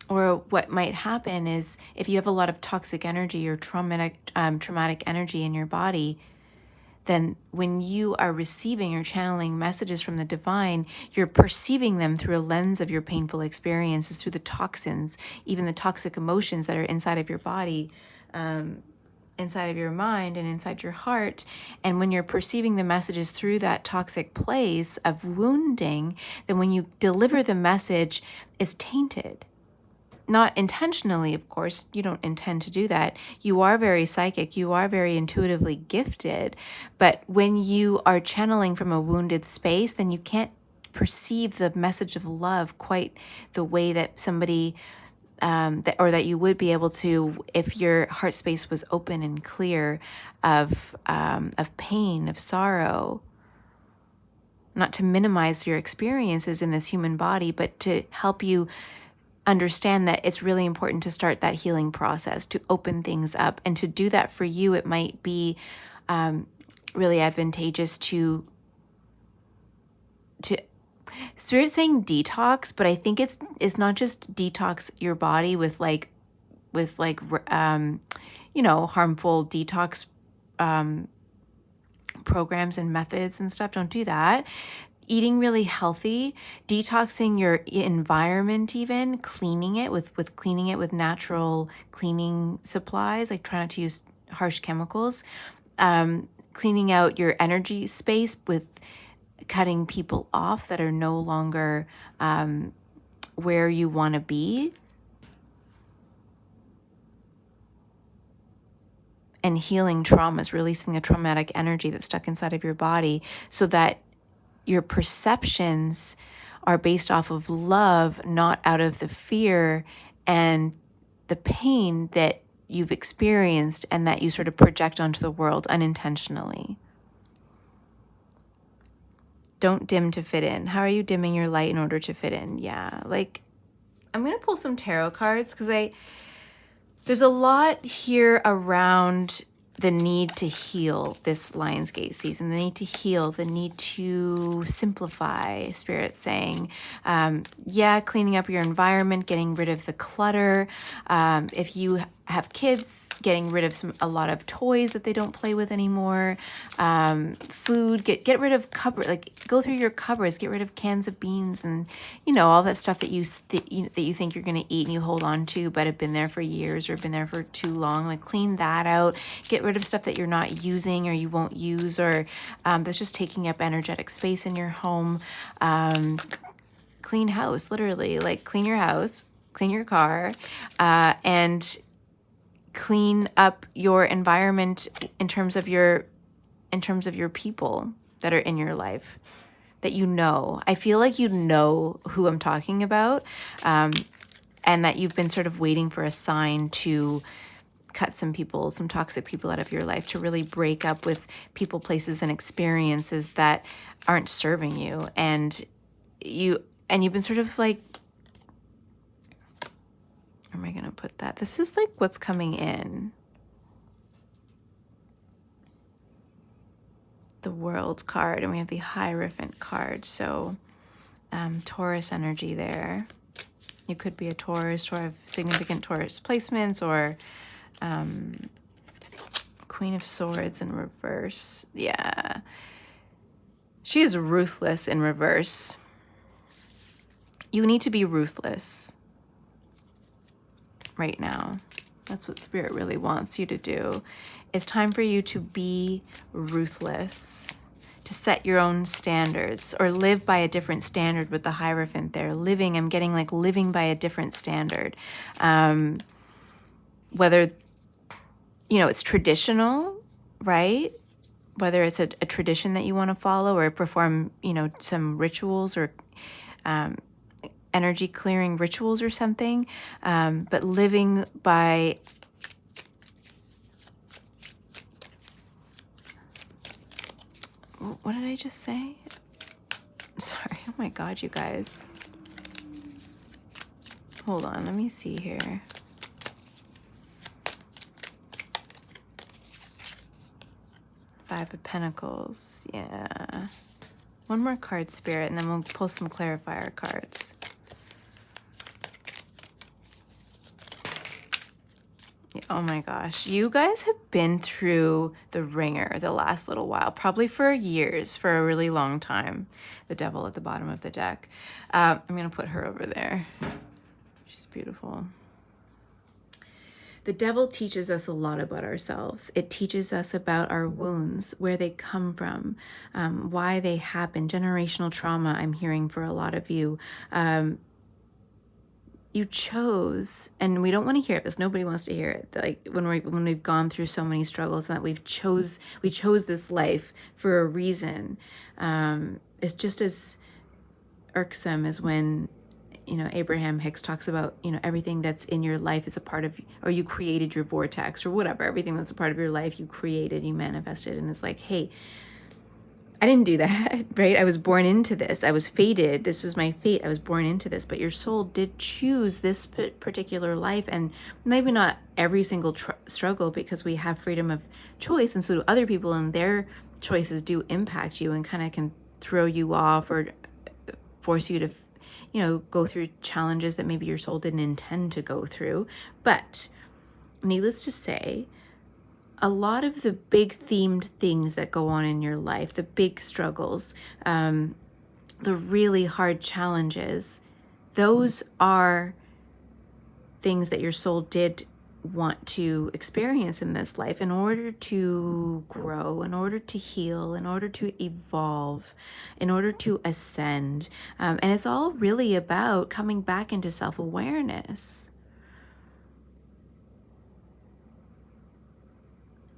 Or what might happen is if you have a lot of toxic energy or traumatic energy in your body, then when you are receiving or channeling messages from the divine, you're perceiving them through a lens of your painful experiences, through the toxins, even the toxic emotions that are inside of your body, inside of your mind and inside your heart. And when you're perceiving the messages through that toxic place of wounding, then when you deliver the message, it's tainted. Not intentionally, of course, you don't intend to do that. You are very psychic, you are very intuitively gifted, but when you are channeling from a wounded space, then you can't perceive the message of love quite the way that somebody, that you would be able to if your heart space was open and clear of pain, of sorrow. Not to minimize your experiences in this human body, but to help you understand that it's really important to start that healing process, to open things up. And to do that for you, it might be really advantageous to Spirit saying detox, but I think it's not just detox your body with harmful detox programs and methods and stuff. Don't do that. Eating really healthy, detoxing your environment, even cleaning it with natural cleaning supplies. Like try not to use harsh chemicals. Cleaning out your energy space with cutting people off that are no longer where you want to be. And healing traumas, releasing the traumatic energy that's stuck inside of your body so that your perceptions are based off of love, not out of the fear and the pain that you've experienced and that you sort of project onto the world unintentionally. Don't dim to fit in. How are you dimming your light in order to fit in? Yeah, like I'm going to pull some tarot cards because there's a lot here around the need to heal this Lionsgate season, the need to heal, the need to simplify, Spirit saying, cleaning up your environment, getting rid of the clutter. If you have kids, getting rid of a lot of toys that they don't play with anymore. Food, get rid of go through your cupboards, get rid of cans of beans and all that stuff that you think you're going to eat and you hold on to, but have been there for years or been there for too long. Like clean that out. Get rid of stuff that you're not using or you won't use or that's just taking up energetic space in your home. Clean house, literally, like clean your house, clean your car, and clean up your environment in terms of your people that are in your life that I feel like who I'm talking about, and that you've been sort of waiting for a sign to cut some toxic people out of your life, to really break up with people, places, and experiences that aren't serving you. And you've been sort of like, where am I going to put that? This is like what's coming in. The World card, and we have the Hierophant card. So Taurus energy there. You could be a Taurus or have significant Taurus placements, or Queen of Swords in reverse. Yeah. She is ruthless in reverse. You need to be ruthless right now. That's what Spirit really wants you to do. It's time for you to be ruthless, to set your own standards or live by a different standard with the Hierophant there. I'm getting like living by a different standard. Whether, it's traditional, right? Whether it's a tradition that you want to follow or perform, some rituals or energy clearing rituals or something, but living by what did I just say? Sorry. Oh my God, you guys. Hold on. Let me see here. Five of Pentacles. Yeah. One more card, Spirit, and then we'll pull some clarifier cards. Oh my gosh, you guys have been through the ringer the last little while, probably for years, for a really long time. The Devil at the bottom of the deck. I'm going to put her over there. She's beautiful. The Devil teaches us a lot about ourselves. It teaches us about our wounds, where they come from, why they happen, generational trauma, I'm hearing for a lot of you. You chose, and we don't want to hear it because nobody wants to hear it. Like when we've gone through so many struggles, and that we chose this life for a reason. It's just as irksome as when, Abraham Hicks talks about, everything that's in your life is a part of, or you created your vortex or whatever. Everything that's a part of your life, you created, you manifested, and it's like, hey, I didn't do that, right? I was born into this. I was fated. This was my fate. I was born into this. But your soul did choose this particular life, and maybe not every single struggle, because we have freedom of choice, and so do other people, and their choices do impact you and kind of can throw you off or force you to, go through challenges that maybe your soul didn't intend to go through. But needless to say, a lot of the big themed things that go on in your life, the big struggles, the really hard challenges, those are things that your soul did want to experience in this life in order to grow, in order to heal, in order to evolve, in order to ascend. And it's all really about coming back into self-awareness.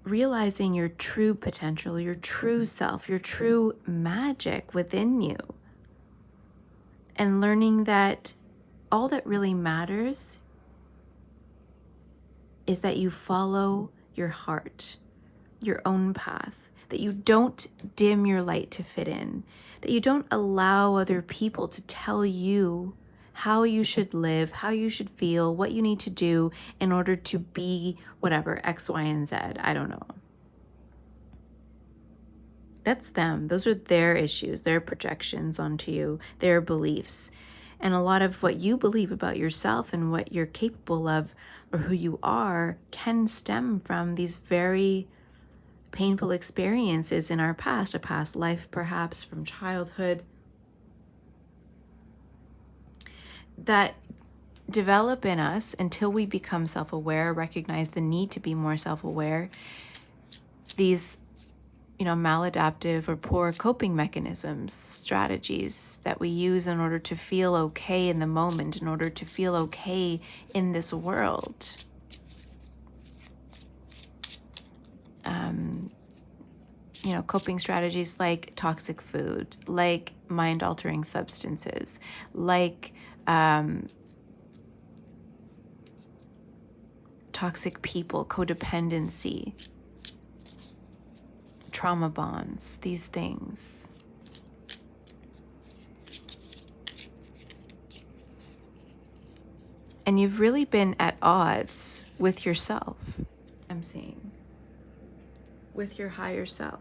Realizing your true potential, your true self, your true magic within you. And learning that all that really matters is that you follow your heart, your own path, that you don't dim your light to fit in, that you don't allow other people to tell you how you should live, how you should feel, what you need to do in order to be whatever, X, Y, and Z. I don't know. That's them. Those are their issues, their projections onto you, their beliefs. And a lot of what you believe about yourself and what you're capable of or who you are can stem from these very painful experiences in our past, a past life perhaps from childhood, that develop in us until we become self-aware, recognize the need to be more self-aware. These, maladaptive or poor coping mechanisms, strategies that we use in order to feel okay in the moment, in order to feel okay in this world. Coping strategies like toxic food, like mind-altering substances, like toxic people, codependency, trauma bonds, these things. And you've really been at odds with yourself, I'm seeing, with your higher self.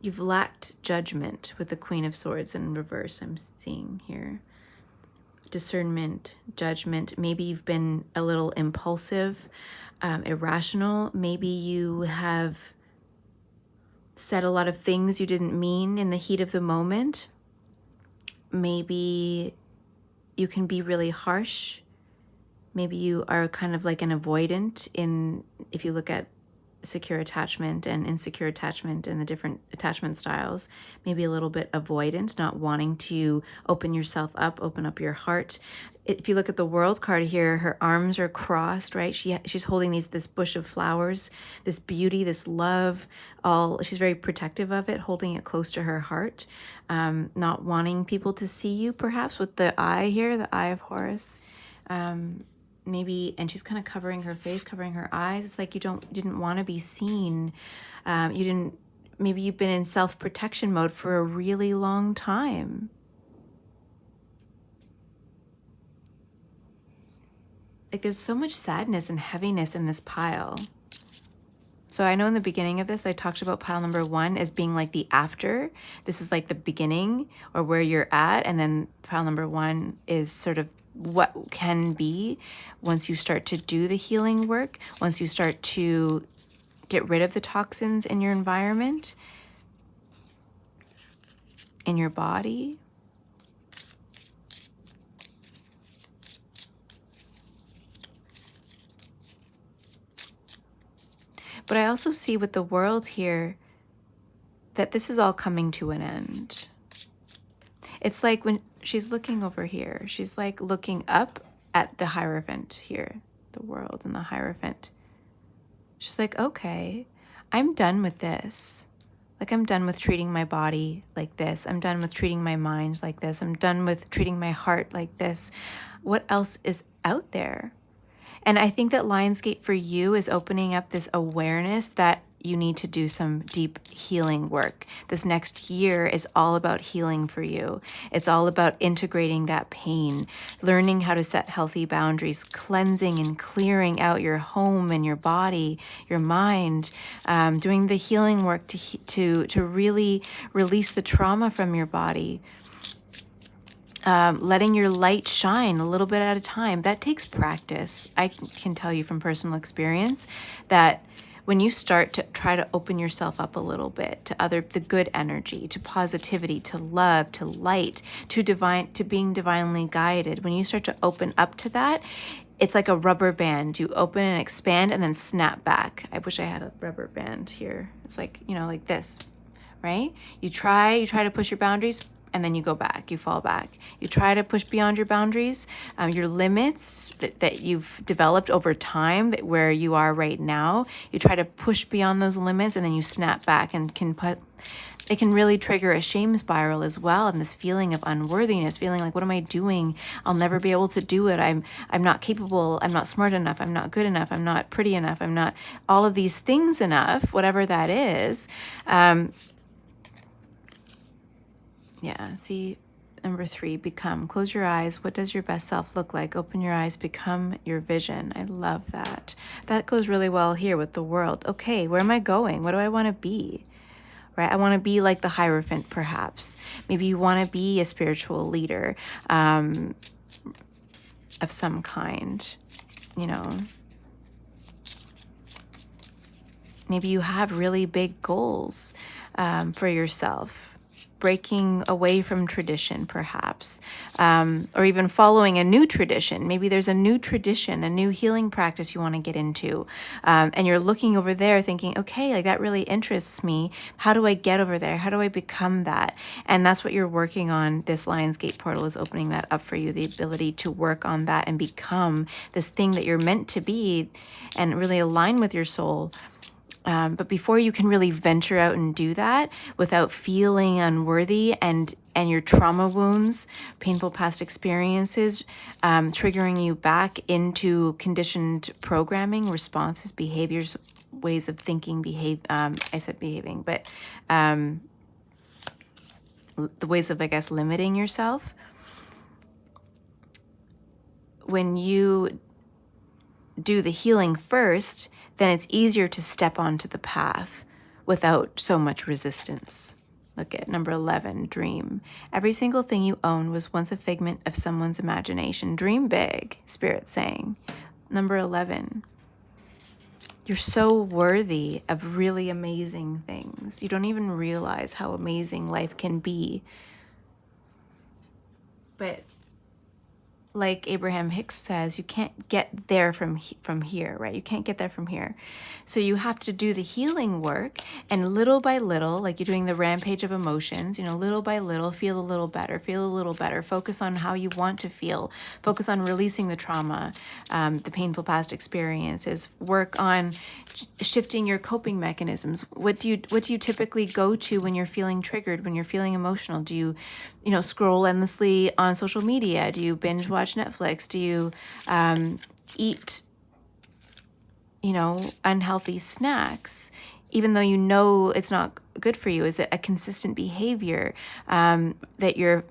You've lacked judgment with the Queen of Swords in reverse, I'm seeing here. Discernment, judgment. Maybe you've been a little impulsive, irrational. Maybe you have said a lot of things you didn't mean in the heat of the moment. Maybe you can be really harsh. Maybe you are kind of like an avoidant if you look at secure attachment and insecure attachment and the different attachment styles. Maybe a little bit avoidant, not wanting to open yourself up, open up your heart. If you look at the World card here, her arms are crossed, right? She's holding this bush of flowers, this beauty, this love. She's very protective of it, holding it close to her heart, not wanting people to see you, perhaps, with the eye here, the eye of Horus. Maybe, and she's kind of covering her face, covering her eyes. It's like you didn't want to be seen. Maybe you've been in self-protection mode for a really long time. Like there's so much sadness and heaviness in this pile. So I know in the beginning of this, I talked about pile number 1 as being like the after. This is like the beginning or where you're at. And then pile number 1 is sort of what can be once you start to do the healing work, once you start to get rid of the toxins in your environment, in your body. But I also see with the World here that this is all coming to an end. It's like when she's looking over here, she's like looking up at the Hierophant here, the World and the Hierophant. She's like, okay, I'm done with this. Like, I'm done with treating my body like this. I'm done with treating my mind like this. I'm done with treating my heart like this. What else is out there? And I think that Lionsgate for you is opening up this awareness that you need to do some deep healing work. This next year is all about healing for you. It's all about integrating that pain, learning how to set healthy boundaries, cleansing and clearing out your home and your body, your mind, doing the healing work to really release the trauma from your body. Letting your light shine a little bit at a time. That takes practice. I can tell you from personal experience that when you start to try to open yourself up a little bit to the good energy, to positivity, to love, to light, to being divinely guided, when you start to open up to that, it's like a rubber band. You open and expand and then snap back. I wish I had a rubber band here. It's like, like this, right? You try to push your boundaries, and then you go back, you fall back. You try to push beyond your boundaries, your limits that you've developed over time, where you are right now. You try to push beyond those limits, and then you snap back, and it can really trigger a shame spiral as well, and this feeling of unworthiness, feeling like, what am I doing? I'll never be able to do it. I'm not capable. I'm not smart enough. I'm not good enough. I'm not pretty enough. I'm not all of these things enough, whatever that is. Yeah, see, number 3, become. Close your eyes. What does your best self look like? Open your eyes, become your vision. I love that. That goes really well here with the World. Okay, where am I going? What do I want to be? Right? I want to be like the Hierophant, perhaps. Maybe you want to be a spiritual leader of some kind, Maybe you have really big goals for yourself. Breaking away from tradition, perhaps, or even following a new tradition. Maybe there's a new tradition, a new healing practice you want to get into, and you're looking over there thinking, okay, like that really interests me. How do I get over there? How do I become that? And that's what you're working on. This Lionsgate portal is opening that up for you, the ability to work on that and become this thing that you're meant to be and really align with your soul. But before you can really venture out and do that without feeling unworthy and your trauma wounds, painful past experiences, triggering you back into conditioned programming, responses, behaviors, ways of thinking, I said behaving, but the ways of, I guess, limiting yourself. When you do the healing first, then it's easier to step onto the path without so much resistance. Look at number 11, dream. Every single thing you own was once a figment of someone's imagination. Dream big, Spirit saying. Number 11, you're so worthy of really amazing things. You don't even realize how amazing life can be. But like Abraham Hicks says, you can't get there from here, right? You can't get there from here. So you have to do the healing work, and little by little, like you're doing the rampage of emotions, little by little, feel a little better, focus on how you want to feel, focus on releasing the trauma, the painful past experiences, work on shifting your coping mechanisms. What do you typically go to when you're feeling triggered, when you're feeling emotional? Do you scroll endlessly on social media? Do you binge watch Netflix? Do you eat, unhealthy snacks, even though it's not good for you? Is it a consistent behavior that you're,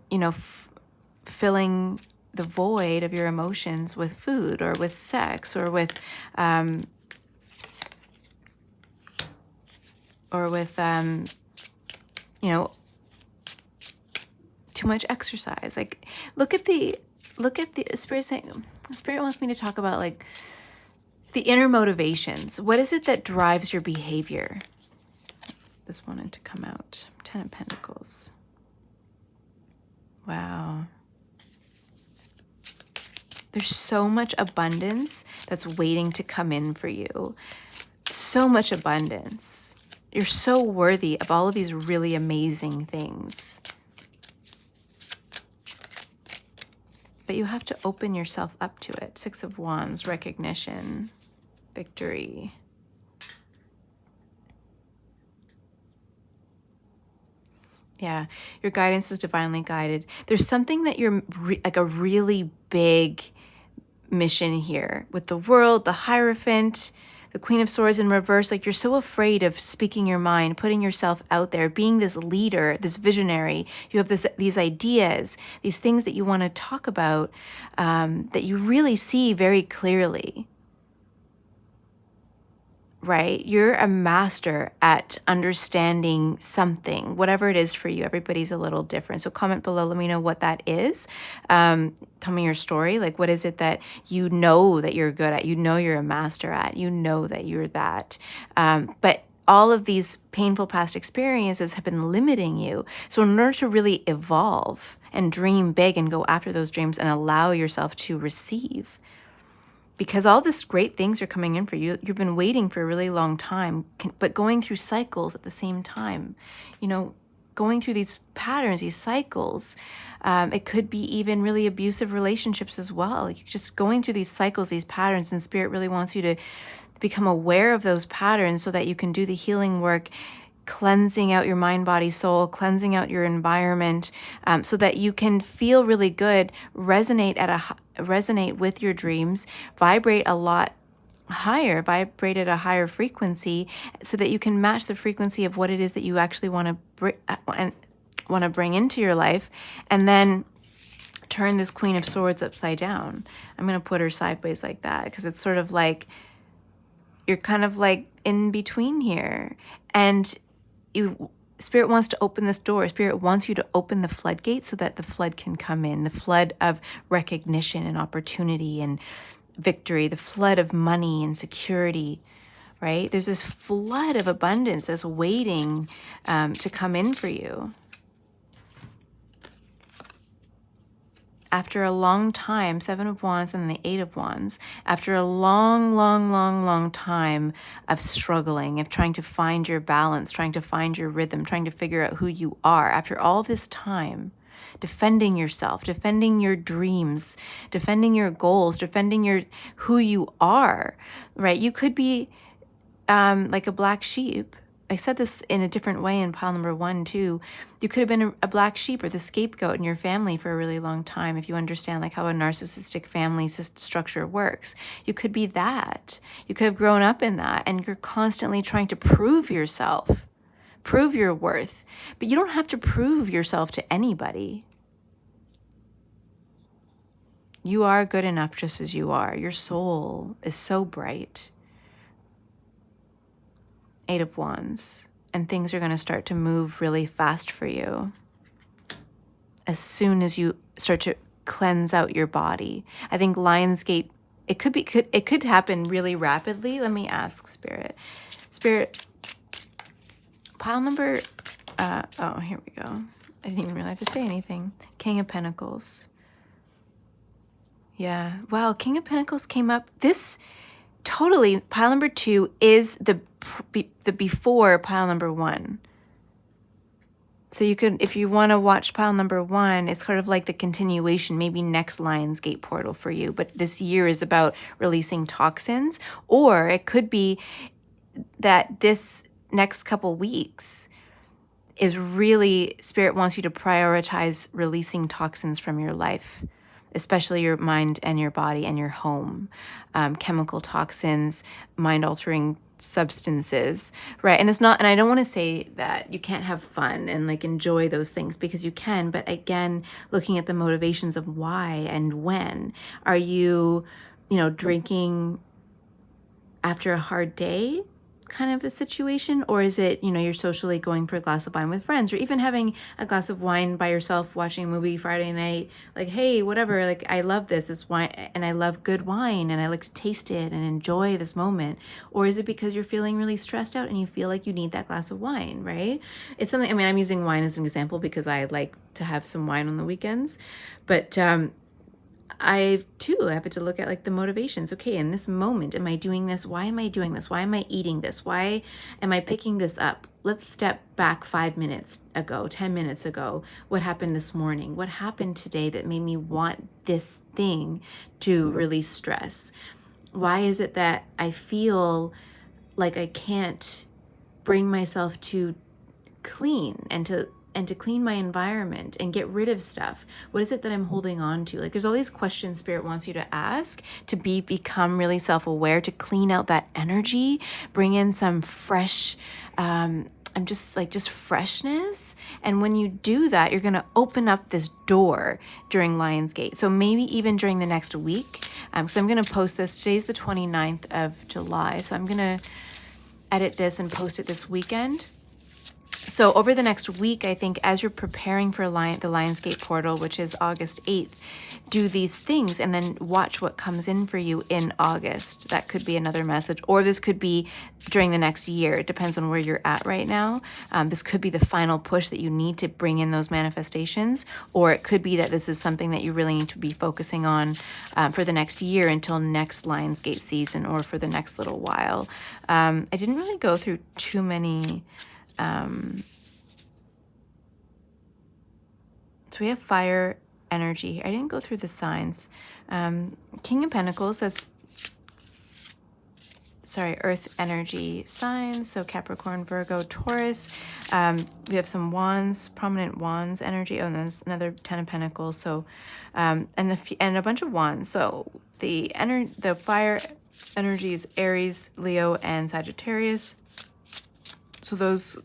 filling the void of your emotions with food or with sex or with too much exercise? Like, look at the Spirit saying, Spirit wants me to talk about like the inner motivations. What is it that drives your behavior? This wanted to come out. 10 of Pentacles. Wow. There's so much abundance that's waiting to come in for you. So much abundance. You're so worthy of all of these really amazing things. But you have to open yourself up to it. 6 of Wands, recognition, victory. Yeah, your guidance is divinely guided. There's something that you're like a really big mission here with the world, the Hierophant, the Queen of Swords in reverse. Like, you're so afraid of speaking your mind, putting yourself out there, being this leader, this visionary. You have these ideas, these things that you want to talk about, that you really see very clearly. Right? You're a master at understanding something, whatever it is for you. Everybody's a little different. So comment below, let me know what that is. Tell me your story. Like, what is it that you know that you're good at? You know you're a master at. You know that you're that. But all of these painful past experiences have been limiting you. So in order to really evolve and dream big and go after those dreams and allow yourself to receive, because all these great things are coming in for you. You've been waiting for a really long time, but going through cycles at the same time, going through these patterns, these cycles. It could be even really abusive relationships as well. You're just going through these cycles, these patterns, and Spirit really wants you to become aware of those patterns so that you can do the healing work, cleansing out your mind, body, soul, cleansing out your environment, so that you can feel really good, resonate with your dreams, vibrate a lot higher, vibrate at a higher frequency, so that you can match the frequency of what it is that you actually want to bring into your life, and then turn this Queen of Swords upside down. I'm going to put her sideways like that because it's sort of like you're kind of like in between here, and Spirit wants to open this door. Spirit wants you to open the floodgate so that the flood can come in, the flood of recognition and opportunity and victory, the flood of money and security, right? There's this flood of abundance that's waiting to come in for you. After a long time, 7 of Wands and the 8 of Wands, after a long time of struggling, of trying to find your balance, trying to find your rhythm, trying to figure out who you are, after all this time, defending yourself, defending your dreams, defending your goals, defending who you are, right? You could be like a black sheep. I said this in a different way in pile number 1 too. You could have been a black sheep or the scapegoat in your family for a really long time. If you understand like how a narcissistic family structure works, you could be that. You could have grown up in that, and you're constantly trying to prove yourself, prove your worth. But you don't have to prove yourself to anybody. You are good enough just as you are. Your soul is so bright. 8 of Wands, and things are going to start to move really fast for you as soon as you start to cleanse out your body. I think Lionsgate, it could happen really rapidly. Let me ask Spirit, pile number, here we go. I didn't even really have to say anything. King of Pentacles. Yeah. Wow. King of Pentacles came up. This totally, pile number 2 is the before pile number 1. So you could, if you want to watch pile number 1, it's sort of like the continuation, maybe next Lionsgate portal for you. But this year is about releasing toxins, or it could be that this next couple weeks is really, Spirit wants you to prioritize releasing toxins from your life, especially your mind and your body and your home. Chemical toxins, mind-altering substances, right? And it's not, and I don't want to say that you can't have fun and like enjoy those things, because you can, but again, looking at the motivations of why and when. Are you, drinking after a hard day kind of a situation? Or is it, you're socially going for a glass of wine with friends, or even having a glass of wine by yourself, watching a movie Friday night, like, hey, whatever, like, I love this wine, and I love good wine, and I like to taste it and enjoy this moment? Or is it because you're feeling really stressed out and you feel like you need that glass of wine, right? It's something, I mean, I'm using wine as an example because I like to have some wine on the weekends, but I too happen to look at like the motivations. Okay, in this moment, am I doing this? Why am I doing this? Why am I eating this? Why am I picking this up? Let's step back 5 minutes ago, 10 minutes ago. What happened this morning? What happened today that made me want this thing to release stress? Why is it that I feel like I can't bring myself to clean and to clean my environment and get rid of stuff? What is it that I'm holding on to? Like, there's all these questions Spirit wants you to ask to become really self-aware, to clean out that energy, bring in some fresh, just freshness. And when you do that, you're going to open up this door during Lionsgate. So maybe even during the next week, because I'm going to post this. Today's the 29th of July. So I'm going to edit this and post it this weekend. So over the next week, I think, as you're preparing for the Lionsgate portal, which is August 8th, do these things and then watch what comes in for you in August. That could be another message, or this could be during the next year. It depends on where you're at right now. This could be the final push that you need to bring in those manifestations, or it could be that this is something that you really need to be focusing on for the next year until next Lionsgate season, or for the next little while. I didn't really go through too many. So we have fire energy. I didn't go through the signs. King of Pentacles, Earth energy signs. So Capricorn, Virgo, Taurus. We have some wands, prominent wands energy. Oh, and there's another 10 of Pentacles. So, and a bunch of wands. So the fire energy is Aries, Leo, and Sagittarius. So those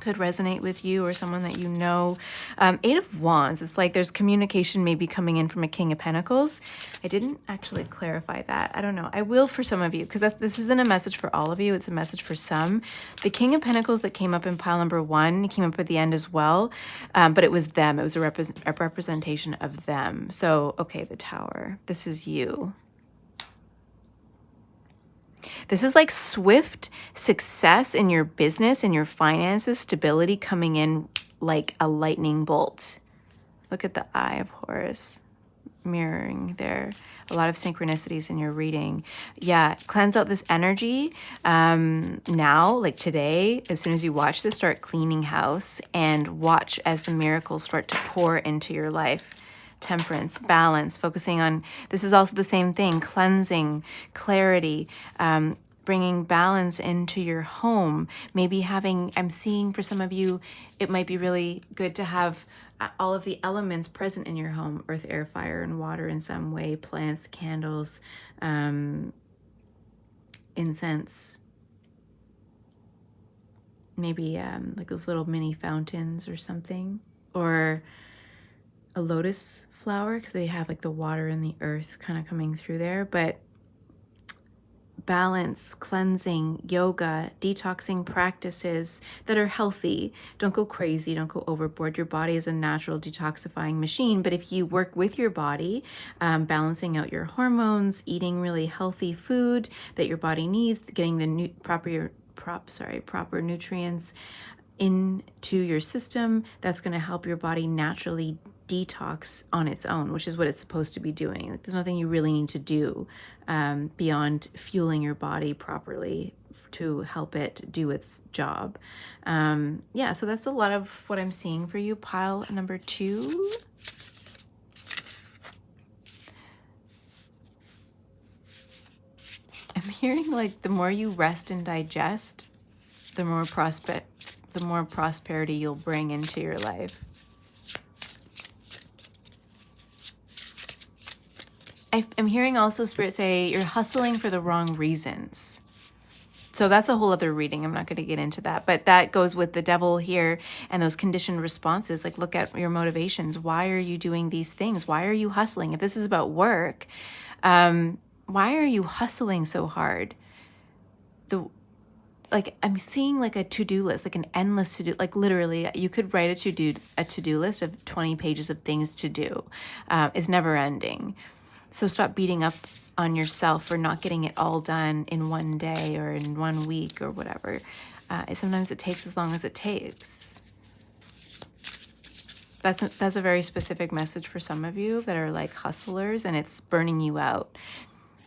could resonate with you or someone that you know. 8 of Wands, it's like there's communication maybe coming in from a King of Pentacles. I didn't actually clarify that. I don't know. I will for some of you, because this isn't a message for all of you. It's a message for some. The King of Pentacles that came up in pile number 1 came up at the end as well, but it was them. It was a representation of them. So, okay, the Tower. This is you. This is like swift success in your business, in your finances, stability coming in like a lightning bolt. Look at the Eye of Horus mirroring there. A lot of synchronicities in your reading. Yeah, cleanse out this energy now, like today. As soon as you watch this, start cleaning house and watch as the miracles start to pour into your life. Temperance, balance, focusing on, this is also the same thing, cleansing, clarity, bringing balance into your home. Maybe I'm seeing for some of you, it might be really good to have all of the elements present in your home: earth, air, fire, and water in some way, plants, candles, incense, maybe like those little mini fountains or something, or a lotus flower, because they have like the water and the earth kind of coming through there. But balance, cleansing, yoga, detoxing practices that are healthy. Don't go crazy, don't go overboard. Your body is a natural detoxifying machine, but if you work with your body, balancing out your hormones, eating really healthy food that your body needs, getting the proper nutrients into your system, that's going to help your body naturally detox on its own, which is what it's supposed to be doing. Like, there's nothing you really need to do beyond fueling your body properly to help it do its job. Yeah, so that's a lot of what I'm seeing for you. Pile number 2. I'm hearing like the more you rest and digest, the more prosperity you'll bring into your life. I'm hearing also Spirit say you're hustling for the wrong reasons. So that's a whole other reading. I'm not going to get into that. But that goes with the devil here and those conditioned responses. Like, look at your motivations. Why are you doing these things? Why are you hustling? If this is about work, why are you hustling so hard? Like, I'm seeing like a to-do list, like an endless to-do, like literally you could write a to-do list of 20 pages of things to do. It's never ending. So stop beating up on yourself for not getting it all done in one day or in 1 week or whatever. Sometimes it takes as long as it takes. That's a very specific message for some of you that are like hustlers, and it's burning you out.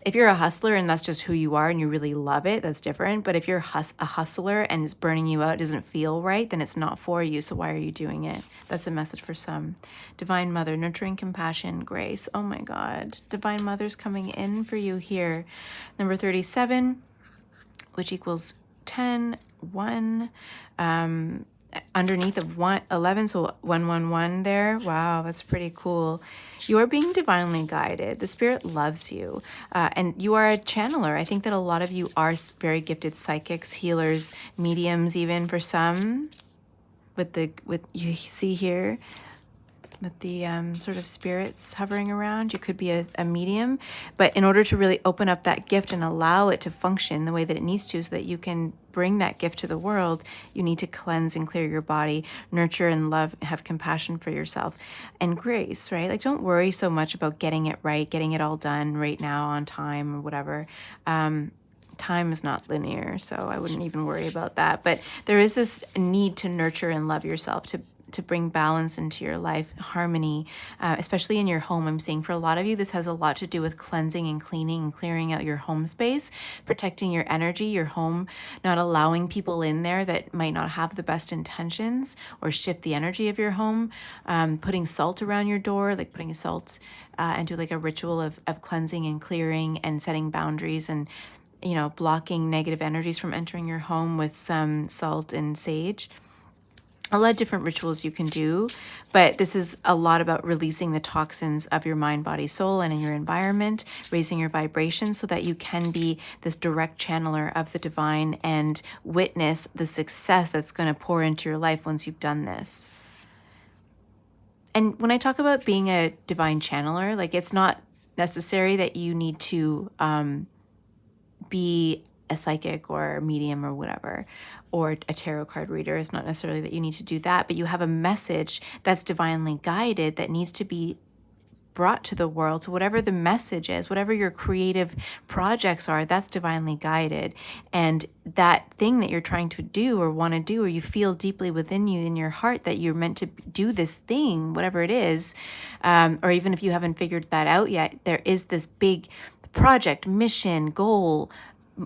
If you're a hustler and that's just who you are and you really love it, that's different. But if you're a hustler and it's burning you out, it doesn't feel right, then it's not for you. So why are you doing it? That's a message for some. Divine Mother, nurturing, compassion, grace. Oh my God. Divine Mother's coming in for you here. Number 37, which equals 10, 1. Underneath of 11, so 111 there. Wow, that's pretty cool. You are being divinely guided. The Spirit loves you, and you are a channeler. I think that a lot of you are very gifted psychics, healers, mediums, even for some. With you see here, with the sort of spirits hovering around, you could be a medium. But in order to really open up that gift and allow it to function the way that it needs to, so that you can bring that gift to the world, you need to cleanse and clear your body, nurture and love, have compassion for yourself, and grace, right? Like, don't worry so much about getting it right, getting it all done right now on time or whatever. Time is not linear, so I wouldn't even worry about that. But there is this need to nurture and love yourself, to bring balance into your life, harmony, especially in your home. I'm seeing for a lot of you, this has a lot to do with cleansing and cleaning and clearing out your home space, protecting your energy, your home, not allowing people in there that might not have the best intentions or shift the energy of your home, putting salt around your door, like putting salt and do like a ritual of cleansing and clearing and setting boundaries, and blocking negative energies from entering your home with some salt and sage. A lot of different rituals you can do, but this is a lot about releasing the toxins of your mind, body, soul, and in your environment, raising your vibration so that you can be this direct channeler of the divine and witness the success that's going to pour into your life once you've done this. And when I talk about being a divine channeler, like, it's not necessary that you need to be a psychic or a medium or whatever, or a tarot card reader. It's not necessarily that you need to do that, but you have a message that's divinely guided that needs to be brought to the world. So whatever the message is, whatever your creative projects are, that's divinely guided. And that thing that you're trying to do or want to do, or you feel deeply within you in your heart that you're meant to do this thing, whatever it is, or even if you haven't figured that out yet, there is this big project, mission, goal,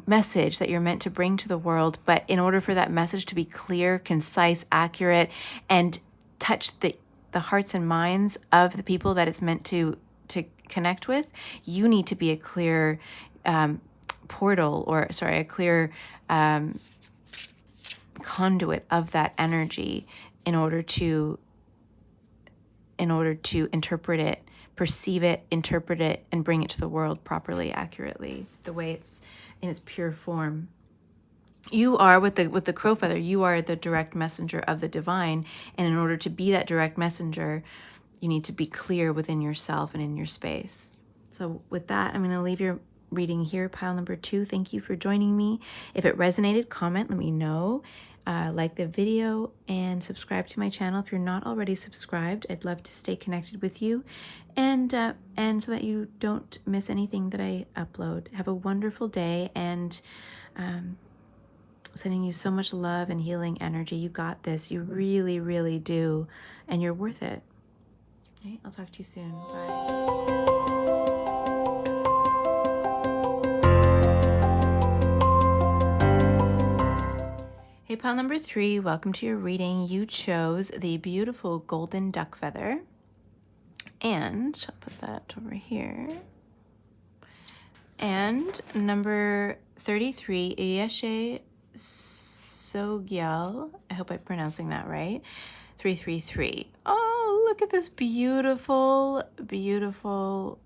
message that you're meant to bring to the world. But in order for that message to be clear, concise, accurate, and touch the hearts and minds of the people that it's meant to connect with, you need to be a clear portal, or a clear conduit of that energy in order to interpret it, perceive it, interpret it, and bring it to the world properly, accurately, the way it's in its pure form. You are, with the crow feather, you are the direct messenger of the divine. And in order to be that direct messenger, you need to be clear within yourself and in your space. So with that, I'm going to leave your reading here, pile number 2. Thank you for joining me. If it resonated, comment, let me know. Like the video and subscribe to my channel if you're not already subscribed. I'd love to stay connected with you, and so that you don't miss anything that I upload. Have a wonderful day, and sending you so much love and healing energy. You got this. You really, really do, and you're worth it. Okay, I'll talk to you soon. Bye. Hey, pile number 3, welcome to your reading. You chose the beautiful golden duck feather. And I'll put that over here. And number 33, Iyeshe Seagull. I hope I'm pronouncing that right. 333. Oh, look at this beautiful, beautiful,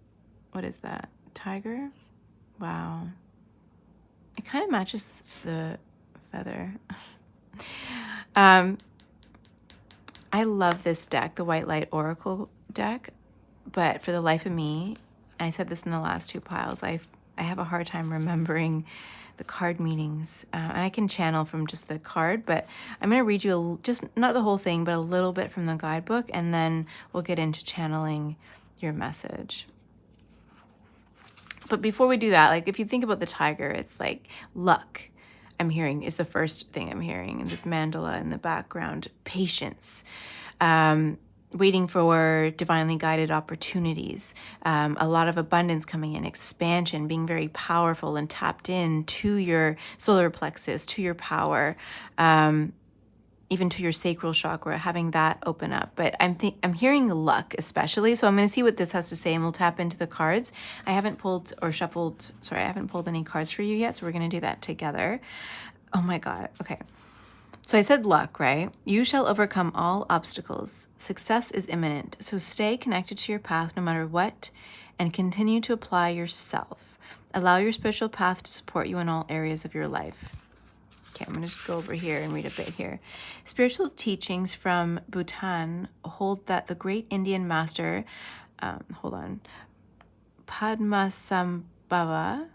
what is that? Tiger? Wow. It kind of matches the feather. I love this deck, the White Light Oracle deck, but for the life of me, I said this in the last 2 piles, I have a hard time remembering the card meanings, and I can channel from just the card, but I'm going to read you just not the whole thing, but a little bit from the guidebook, and then we'll get into channeling your message. But before we do that, like if you think about the tiger, it's like luck. I'm hearing is the first thing I'm hearing in this mandala in the background. Patience, waiting for divinely guided opportunities, a lot of abundance coming in, expansion, being very powerful and tapped in to your solar plexus, to your power, even to your sacral chakra, having that open up. But I'm hearing luck especially. So I'm going to see what this has to say, and we'll tap into the cards. I haven't pulled any cards for you yet, so we're going to do that together. Oh my God. Okay. So I said luck, right? You shall overcome all obstacles. Success is imminent. So stay connected to your path no matter what, and continue to apply yourself. Allow your spiritual path to support you in all areas of your life. Okay, I'm going to just go over here and read a bit here. Spiritual teachings from Bhutan hold that the great Indian master, Padmasambhava,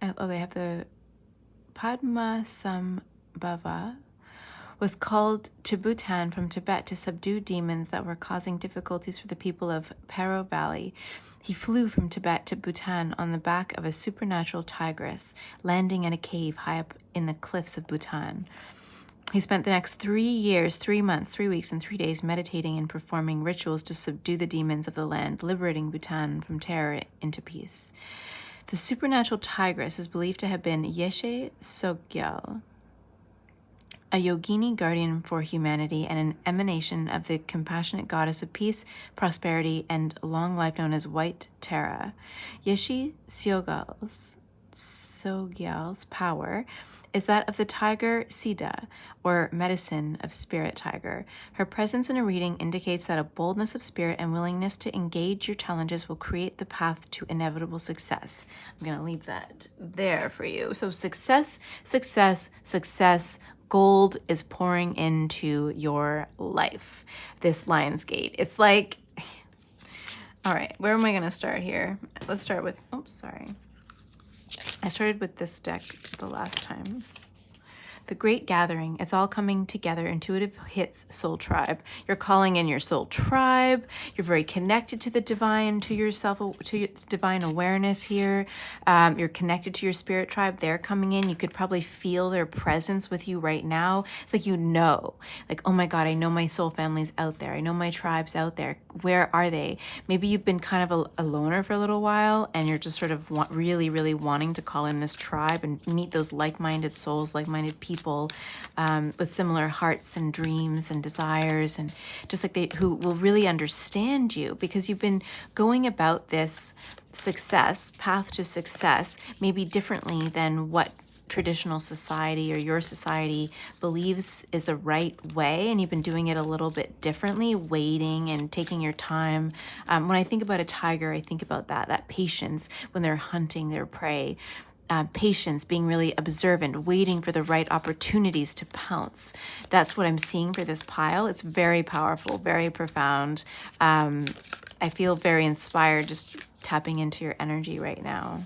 they have the Padmasambhava, was called to Bhutan from Tibet to subdue demons that were causing difficulties for the people of Paro Valley. He flew from Tibet to Bhutan on the back of a supernatural tigress, landing in a cave high up in the cliffs of Bhutan. He spent the next 3 years, 3 months, 3 weeks, and 3 days meditating and performing rituals to subdue the demons of the land, liberating Bhutan from terror into peace. The supernatural tigress is believed to have been Iyeshe Seagull, a yogini guardian for humanity and an emanation of the compassionate goddess of peace, prosperity, and long life known as White Tara. Iyeshe Seagull's power is that of the tiger Siddha, or medicine of spirit tiger. Her presence in a reading indicates that a boldness of spirit and willingness to engage your challenges will create the path to inevitable success. I'm going to leave that there for you. So success, success, success. Gold is pouring into your life. This Lion's Gate. It's like, all right, where am I going to start here? Let's start with, I started with this deck the last time. The Great Gathering. It's all coming together. Intuitive hits soul tribe. You're calling in your soul tribe. You're very connected to the divine, to yourself, to your divine awareness here. You're connected to your spirit tribe. They're coming in. You could probably feel their presence with you right now. It's like, like, oh my God, I know my soul family's out there. I know my tribe's out there. Where are they? Maybe you've been kind of a loner for a little while, and you're just sort of really, really wanting to call in this tribe and meet those like-minded souls, like-minded people, with similar hearts and dreams and desires, and just like who will really understand you, because you've been going about this path to success, maybe differently than what traditional society or your society believes is the right way, and you've been doing it a little bit differently, waiting and taking your time. When I think about a tiger, I think about that patience when they're hunting their prey. Patience, being really observant, waiting for the right opportunities to pounce. That's what I'm seeing for this pile. It's very powerful, very profound. I feel very inspired just tapping into your energy right now.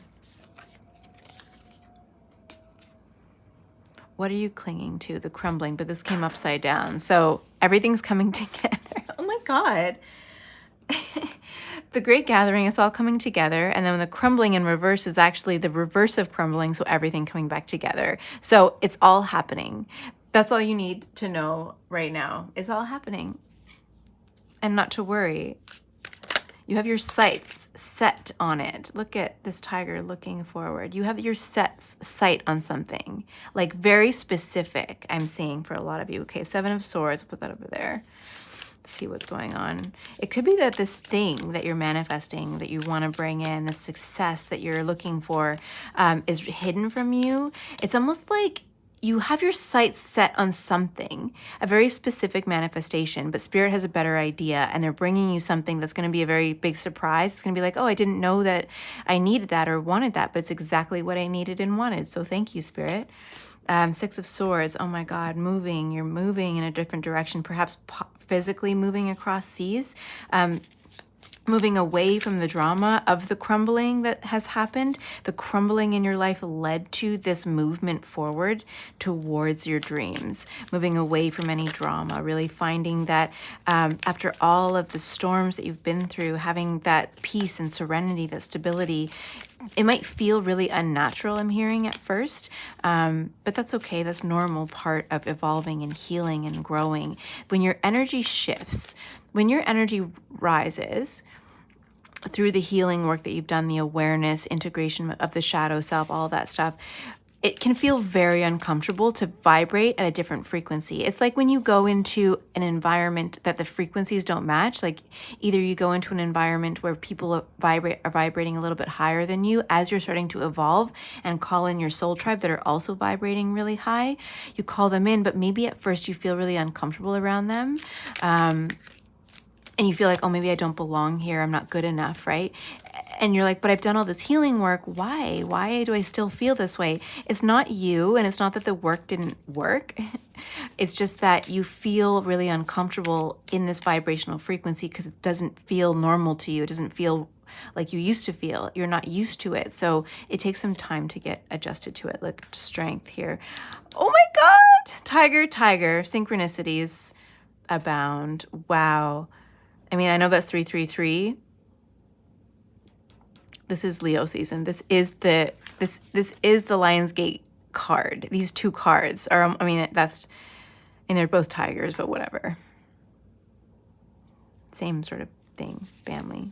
What are you clinging to? The crumbling, but this came upside down. So everything's coming together. Oh my God. The Great Gathering is all coming together, and then the crumbling in reverse is actually the reverse of crumbling, so everything coming back together. So it's all happening. That's all you need to know right now. It's all happening. and not to worry. You have your sights set on it. Look at this tiger looking forward. You have your sight on something, like very specific, I'm seeing for a lot of you. Okay, Seven of Swords, I'll put that over there. Let's see what's going on. It could be that this thing that you're manifesting, that you want to bring in, the success that you're looking for, is hidden from you. It's almost like you have your sights set on something, a very specific manifestation, but Spirit has a better idea and they're bringing you something that's going to be a very big surprise. It's going to be like, oh, I didn't know that I needed that or wanted that, but it's exactly what I needed and wanted. So thank you, Spirit. Six of Swords. Oh my God, moving. You're moving in a different direction, perhaps physically moving across seas. Moving away from the drama of the crumbling that has happened. The crumbling in your life led to this movement forward towards your dreams, moving away from any drama, really finding that after all of the storms that you've been through, having that peace and serenity, that stability. It might feel really unnatural, I'm hearing at first, but that's okay. That's normal part of evolving and healing and growing. When your energy shifts, when your energy rises through the healing work that you've done, the awareness, integration of the shadow self, all that stuff, it can feel very uncomfortable to vibrate at a different frequency. It's like when you go into an environment that the frequencies don't match, like either you go into an environment where people are vibrating a little bit higher than you as you're starting to evolve and call in your soul tribe that are also vibrating really high. You call them in, but maybe at first you feel really uncomfortable around them. And you feel like, oh, maybe I don't belong here. I'm not good enough, right? And you're like, but I've done all this healing work. Why? Why do I still feel this way? It's not you, and it's not that the work didn't work. It's just that you feel really uncomfortable in this vibrational frequency because it doesn't feel normal to you. It doesn't feel like you used to feel. You're not used to it. So it takes some time to get adjusted to it. Look, strength here. Oh my God! Tiger, synchronicities abound. Wow. I mean, I know that's 333. This is Leo season. This is the Lionsgate card. These two cards are, I mean, and they're both tigers, but whatever. Same sort of thing, family.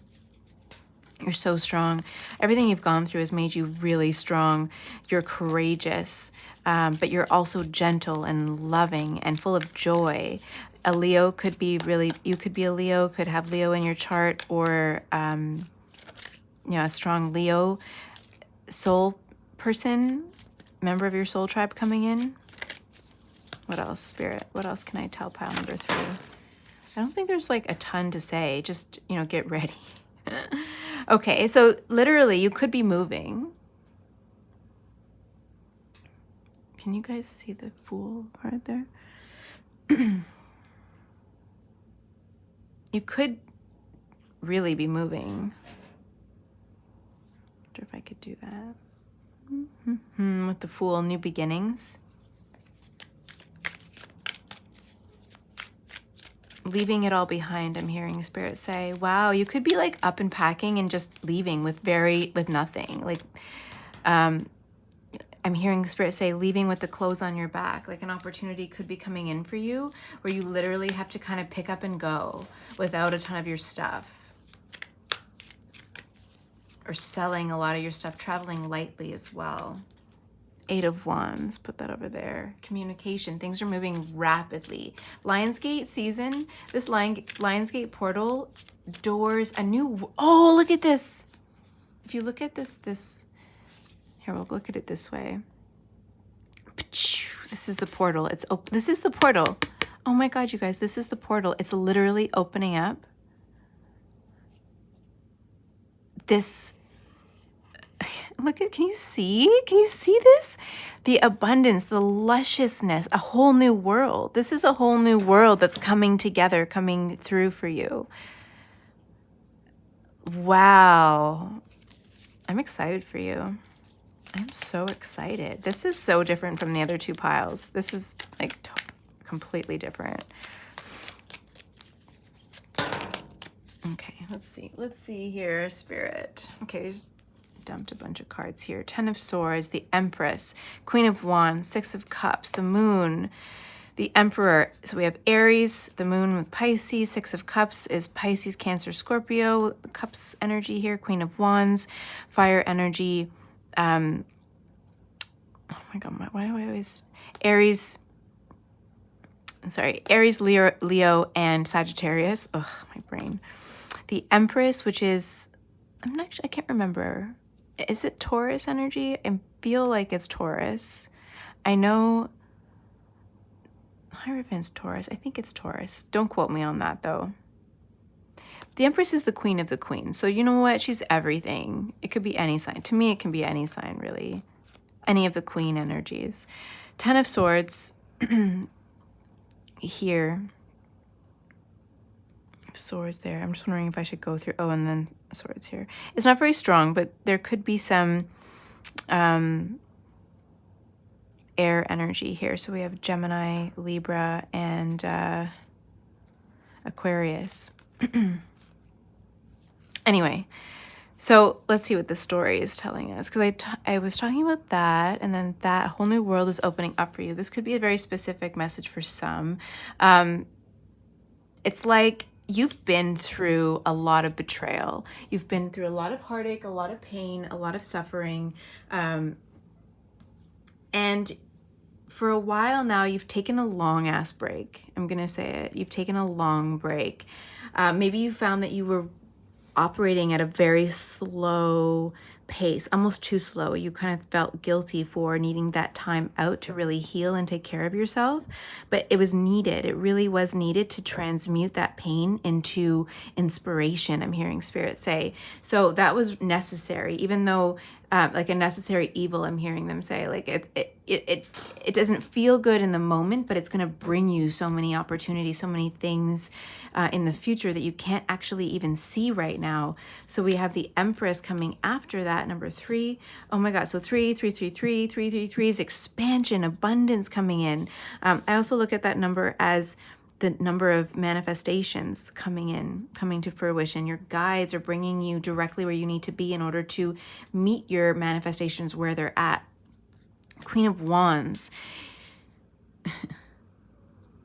You're so strong. Everything you've gone through has made you really strong. You're courageous, but you're also gentle and loving and full of joy. A Leo could be you could be a Leo, could have Leo in your chart, or, a strong Leo soul person, member of your soul tribe coming in. What else, Spirit? What else can I tell pile number 3? I don't think there's like a ton to say. Just, get ready. Okay, so literally you could be moving. Can you guys see the Fool right there? You could really be moving. I wonder if I could do that. With the Fool, new beginnings. Leaving it all behind, I'm hearing Spirit say. Wow, you could be like up and packing and just leaving with nothing. Like, I'm hearing Spirit say leaving with the clothes on your back. Like an opportunity could be coming in for you where you literally have to kind of pick up and go without a ton of your stuff. Or selling a lot of your stuff, traveling lightly as well. 8 of Wands, put that over there. Communication, things are moving rapidly. Lionsgate season, this Lionsgate portal, doors, oh, look at this. If you look at this, here, we'll look at it this way. This is the portal. This is the portal. Oh my God, you guys, this is the portal. It's literally opening up. Can you see this? The abundance, the lusciousness, a whole new world. This is a whole new world that's coming together, coming through for you. Wow. I'm excited for you. I'm so excited. This is so different from the other 2 piles. This is like completely different. Okay, let's see. Let's see here, Spirit. Okay, just dumped a bunch of cards here. 10 of Swords, the Empress, Queen of Wands, 6 of Cups, the Moon, The Emperor. So we have Aries, the moon with Pisces. Six of Cups is Pisces, Cancer, Scorpio. The Cups energy here. Queen of Wands, fire energy. Oh my God, why do I always... Aries, Leo, and Sagittarius. Ugh, my brain. The Empress, which is... I can't remember. Is it Taurus energy? I feel like it's Taurus. I know... Hierophant's Taurus. I think it's Taurus. Don't quote me on that, though. The Empress is the queen of the queens. So you know what? She's everything. It could be any sign. To me, it can be any sign, really. Any of the queen energies. Ten of Swords here. Swords there. I'm just wondering if I should go through. Oh, and then Swords here. It's not very strong, but there could be some air energy here. So we have Gemini, Libra, and Aquarius. Anyway, so let's see what the story is telling us. Because I was talking about that, and then that whole new world is opening up for you. This could be a very specific message for some. It's like you've been through a lot of betrayal. You've been through a lot of heartache, a lot of pain, a lot of suffering. And for a while now, you've taken a long ass break. I'm going to say it. You've taken a long break. Maybe you found that you were operating at a very slow pace, almost too slow. You kind of felt guilty for needing that time out to really heal and take care of yourself. But it was needed. It really was needed to transmute that pain into inspiration, I'm hearing Spirit say. So that was necessary, even though like a necessary evil, I'm hearing them say. Like it doesn't feel good in the moment, but it's going to bring you so many opportunities, so many things in the future that you can't actually even see right now. So we have the Empress coming after that, number 3. Oh my God. So 3, 3, 3, 3, 3, 3, 3 is expansion, abundance coming in. I also look at that number as the number of manifestations coming to fruition. Your guides are bringing you directly where you need to be in order to meet your manifestations where they're at. Queen of Wands.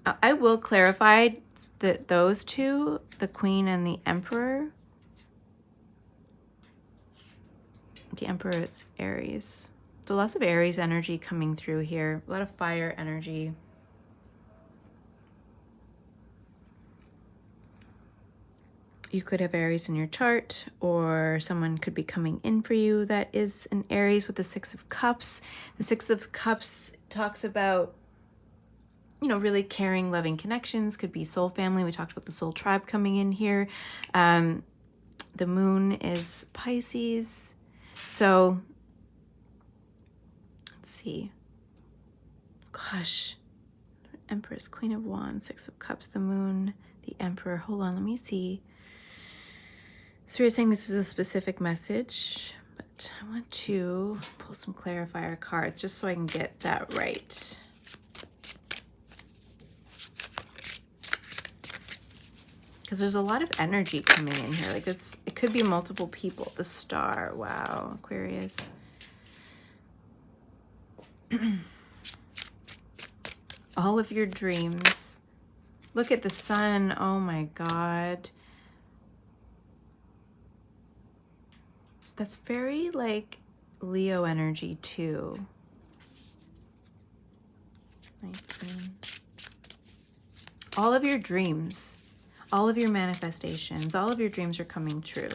I will clarify that those two, the Queen and the Emperor. The Emperor is Aries. So lots of Aries energy coming through here. A lot of fire energy. You could have Aries in your chart, or someone could be coming in for you that is an Aries with the Six of Cups. The Six of Cups talks about, you know, really caring, loving connections. Could be soul family. We talked about the soul tribe coming in here. The moon is Pisces. So let's see. Gosh. Empress, Queen of Wands, Six of Cups, the moon, the Emperor. Hold on, let me see. Spirit saying this is a specific message, but I want to pull some clarifier cards just so I can get that right. Because there's a lot of energy coming in here. Like this, it could be multiple people. The Star, wow, Aquarius. All of your dreams. Look at the sun, oh my God. That's very like Leo energy too. 19. All of your dreams, all of your manifestations, all of your dreams are coming true.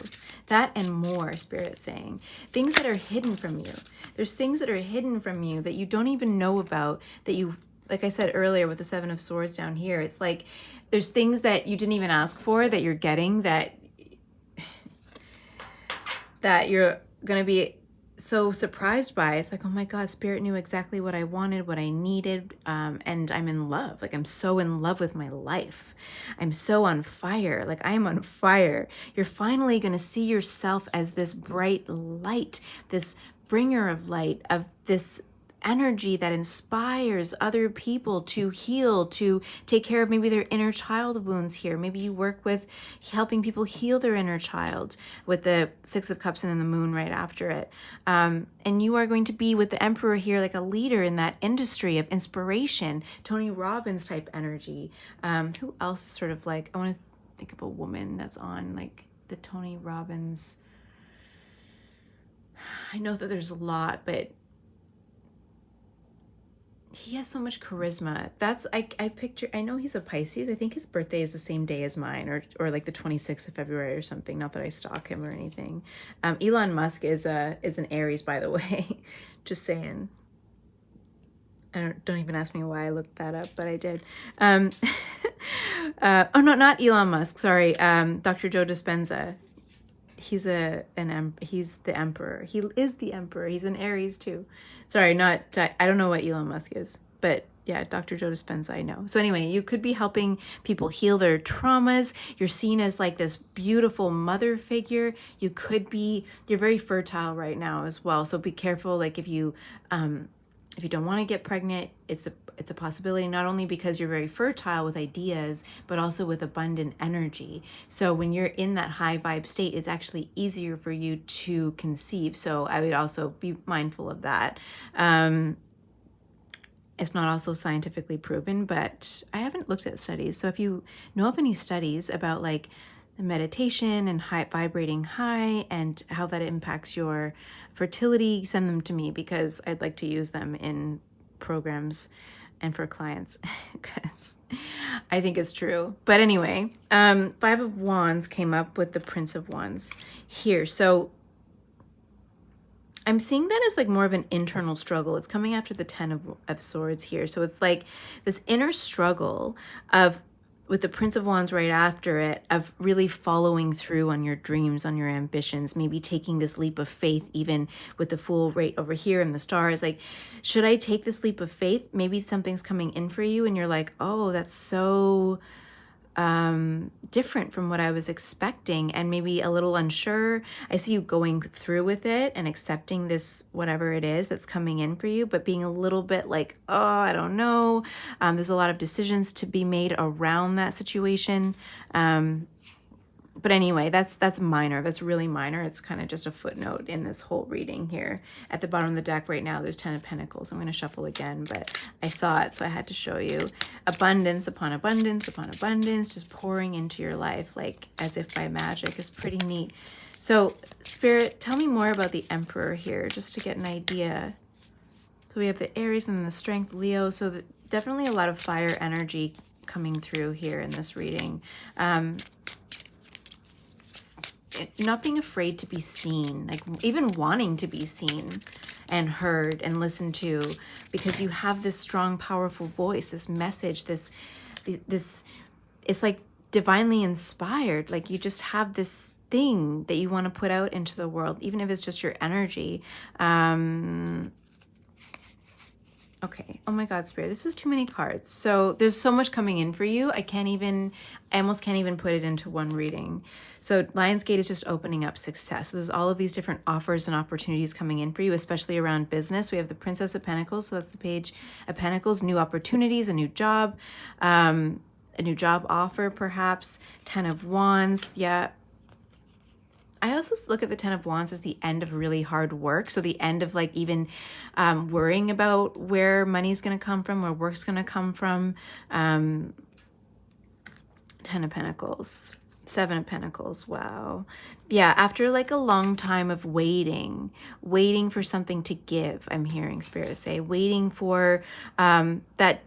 That and more, Spirit saying. Things that are hidden from you. There's things that are hidden from you that you don't even know about, that you, like I said earlier with the Seven of Swords down here, it's like there's things that you didn't even ask for that you're getting, that you're going to be so surprised by. It's like, oh my God, Spirit knew exactly what I wanted, what I needed, and I'm in love. Like, I'm so in love with my life. I'm so on fire. Like, I am on fire. You're finally going to see yourself as this bright light, this bringer of light, of this energy that inspires other people to heal, to take care of maybe their inner child wounds here. Maybe you work with helping people heal their inner child with the Six of Cups and then the moon right after it. And you are going to be with the Emperor here like a leader in that industry of inspiration, Tony Robbins type energy. Who else is sort of like, I want to think of a woman that's on like the Tony Robbins. I know that there's a lot, but he has so much charisma. That's I picture. I know he's a Pisces. I think his birthday is the same day as mine, or like the 26th of February or something. Not that I stalk him or anything. Elon Musk is an Aries, by the way. Just saying. Don't even ask me why I looked that up, but I did. Oh no, not Elon Musk. Sorry, Dr. Joe Dispenza. He's he's the emperor. He is the emperor. He's an Aries too. Sorry, I don't know what Elon Musk is, but yeah, Dr. Joe Dispenza, I know. So anyway, you could be helping people heal their traumas. You're seen as like this beautiful mother figure. You're very fertile right now as well. So be careful. Like if you don't want to get pregnant, it's a possibility, not only because you're very fertile with ideas, but also with abundant energy. So when you're in that high vibe state, it's actually easier for you to conceive. So I would also be mindful of that. It's not also scientifically proven, but I haven't looked at studies. So if you know of any studies about like meditation and vibrating high and how that impacts your fertility, send them to me because I'd like to use them in programs and for clients because I think it's true. But anyway, Five of Wands came up with the Prince of Wands here. So I'm seeing that as like more of an internal struggle. It's coming after the Ten of Swords here. So it's like this inner struggle of, with the Prince of Wands right after it, of really following through on your dreams, on your ambitions, maybe taking this leap of faith, even with the Fool right over here and the stars. Like, should I take this leap of faith? Maybe something's coming in for you and you're like, oh, that's so different from what I was expecting, and maybe a little unsure. I see you going through with it and accepting this, whatever it is that's coming in for you, but being a little bit like, oh, I don't know. There's a lot of decisions to be made around that situation. But anyway, that's minor. That's really minor. It's kind of just a footnote in this whole reading here. At the bottom of the deck right now, there's 10 of Pentacles. I'm going to shuffle again, but I saw it, so I had to show you. Abundance upon abundance upon abundance, just pouring into your life like as if by magic is pretty neat. So, Spirit, tell me more about the Emperor here, just to get an idea. So we have the Aries and the Strength, Leo. So definitely a lot of fire energy coming through here in this reading. Not being afraid to be seen, like even wanting to be seen and heard and listened to, because you have this strong, powerful voice, this message, this, it's like divinely inspired. Like you just have this thing that you want to put out into the world, even if it's just your energy. Okay. Oh my God, Spirit, this is too many cards. So there's so much coming in for you. I almost can't even put it into one reading. So Lionsgate is just opening up success. So there's all of these different offers and opportunities coming in for you, especially around business. We have the Princess of Pentacles. So that's the Page of Pentacles, new opportunities, a new job offer, perhaps. 10 of Wands. Yeah. I also look at the 10 of Wands as the end of really hard work. So the end of like even worrying about where money's going to come from, where work's going to come from. 10 of Pentacles, 7 of Pentacles. Wow. Yeah. After like a long time of waiting for something to give, I'm hearing Spirit say, waiting for that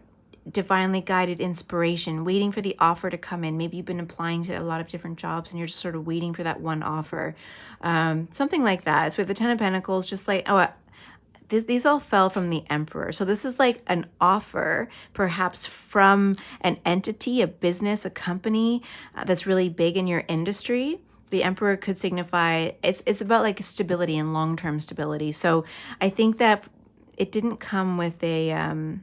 divinely guided inspiration, waiting for the offer to come in. Maybe you've been applying to a lot of different jobs and you're just sort of waiting for that one offer. Something like that. So we have the 10 of Pentacles, just like, these all fell from the Emperor. So this is like an offer, perhaps from an entity, a business, a company that's really big in your industry. The Emperor could signify, it's about like stability and long-term stability. So I think that it didn't come with the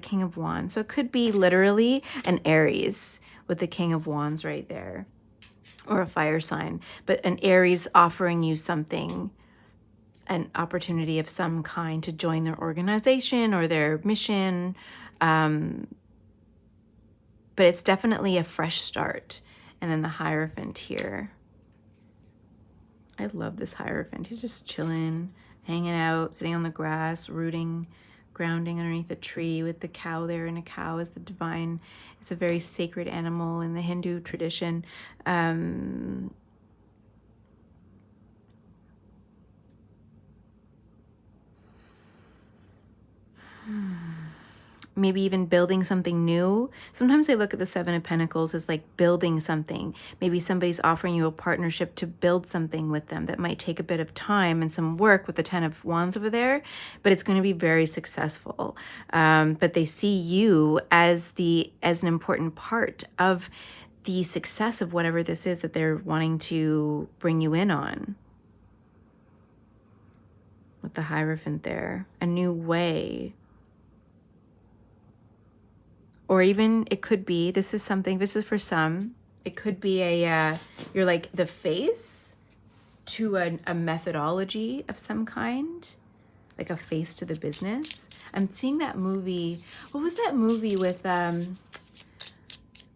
King of Wands. So it could be literally an Aries with the King of Wands right there, or a fire sign, but an Aries offering you something an opportunity of some kind to join their organization or their mission. But it's definitely a fresh start. And then the Hierophant here. I love this Hierophant. He's just chilling, hanging out, sitting on the grass, rooting, grounding underneath a tree with the cow there. And a cow is the divine. It's a very sacred animal in the Hindu tradition. Maybe even building something new. Sometimes I look at the Seven of Pentacles as like building something. Maybe somebody's offering you a partnership to build something with them that might take a bit of time and some work with the Ten of Wands over there, but it's going to be very successful. But they see you as an important part of the success of whatever this is that they're wanting to bring you in on. With the Hierophant there, a new way. Or even it could be, this is for some, it could be you're like the face to a methodology of some kind, like a face to the business. I'm seeing that movie. What was that movie with,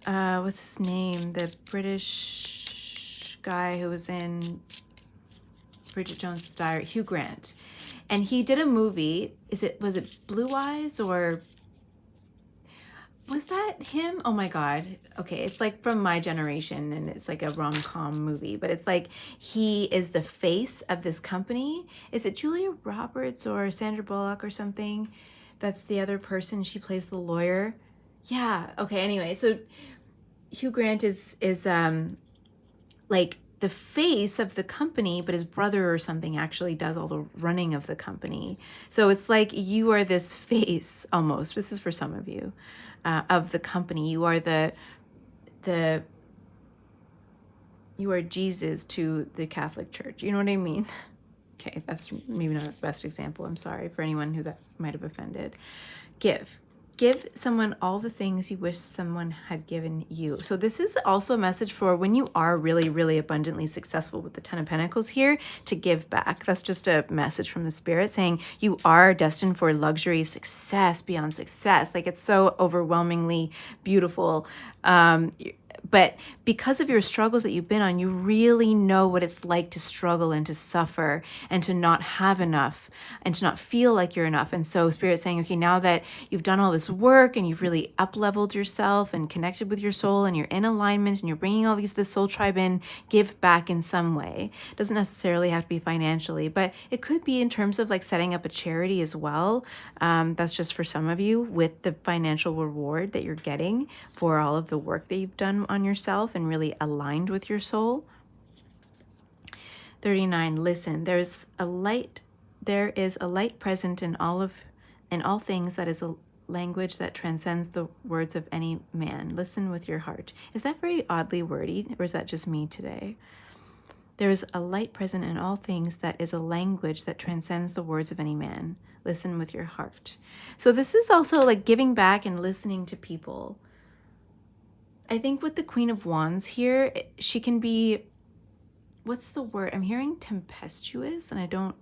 what's his name? The British guy who was in Bridget Jones's Diary, Hugh Grant. And he did a movie, was it Blue Eyes or... Was that him? Oh my God. Okay, it's like from my generation and it's like a rom-com movie, but it's like he is the face of this company. Is it Julia Roberts or Sandra Bullock or something? That's the other person. She plays the lawyer. Yeah. Okay. Anyway, so Hugh Grant is like the face of the company, but his brother or something actually does all the running of the company. So it's like you are this face almost. This is for some of you. Of the company. You are you are Jesus to the Catholic Church. You know what I mean? Okay, that's maybe not the best example. I'm sorry for anyone who that might have offended. Give someone all the things you wish someone had given you. So this is also a message for when you are really, really abundantly successful with the Ten of Pentacles here, to give back. That's just a message from the Spirit saying you are destined for luxury, success beyond success. Like it's so overwhelmingly beautiful. But because of your struggles that you've been on, you really know what it's like to struggle and to suffer and to not have enough and to not feel like you're enough. And so Spirit's saying, okay, now that you've done all this work and you've really up-leveled yourself and connected with your soul and you're in alignment and you're bringing all the soul tribe in, give back in some way. It doesn't necessarily have to be financially, but it could be in terms of like setting up a charity as well. That's just for some of you with the financial reward that you're getting for all of the work that you've done on yourself and really aligned with your soul. 39, listen, there is a light present in all things that is a language that transcends the words of any man. Listen with your heart. Is that very oddly worded, or is that just me today? There is a light present in all things that is a language that transcends the words of any man. Listen with your heart. So this is also like giving back and listening to people. I think with the Queen of Wands here, she can be, what's the word? I'm hearing tempestuous and I don't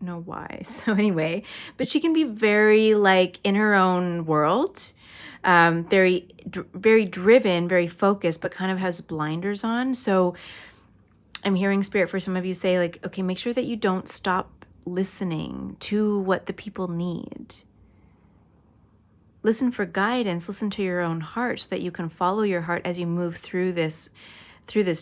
know why. So anyway, but she can be very like in her own world, very driven, very focused, but kind of has blinders on. So I'm hearing Spirit for some of you say like, okay, make sure that you don't stop listening to what the people need. Listen for guidance, listen to your own heart so that you can follow your heart as you move through this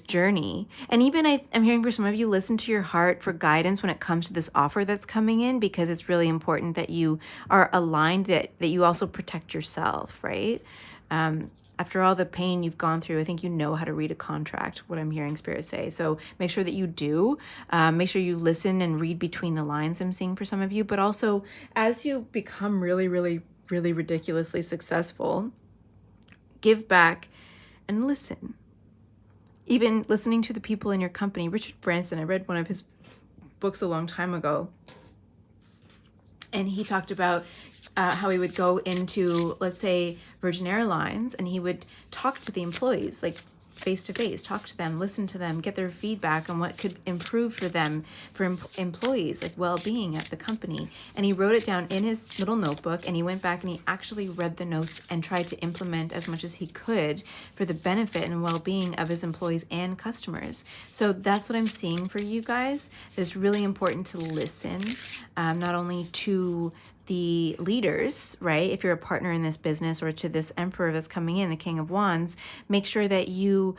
journey. And even I'm hearing for some of you, listen to your heart for guidance when it comes to this offer that's coming in, because it's really important that you are aligned, that you also protect yourself, right? After all the pain you've gone through, I think you know how to read a contract, what I'm hearing Spirit say. So make sure that you do. Make sure you listen and read between the lines, I'm seeing for some of you. But also, as you become really, really, really ridiculously successful, give back and listen. Even listening to the people in your company. Richard Branson, I read one of his books a long time ago, and he talked about how he would go into, let's say, Virgin Airlines, and he would talk to the employees, like face to face, talk to them, listen to them, get their feedback on what could improve for them, for employees, like well-being at the company. And he wrote it down in his little notebook, and he went back and he actually read the notes and tried to implement as much as he could for the benefit and well-being of his employees and customers. So that's what I'm seeing for you guys. It's really important to listen, not only to the leaders, right? If you're a partner in this business, or to this emperor that's coming in, the King of Wands, make sure that you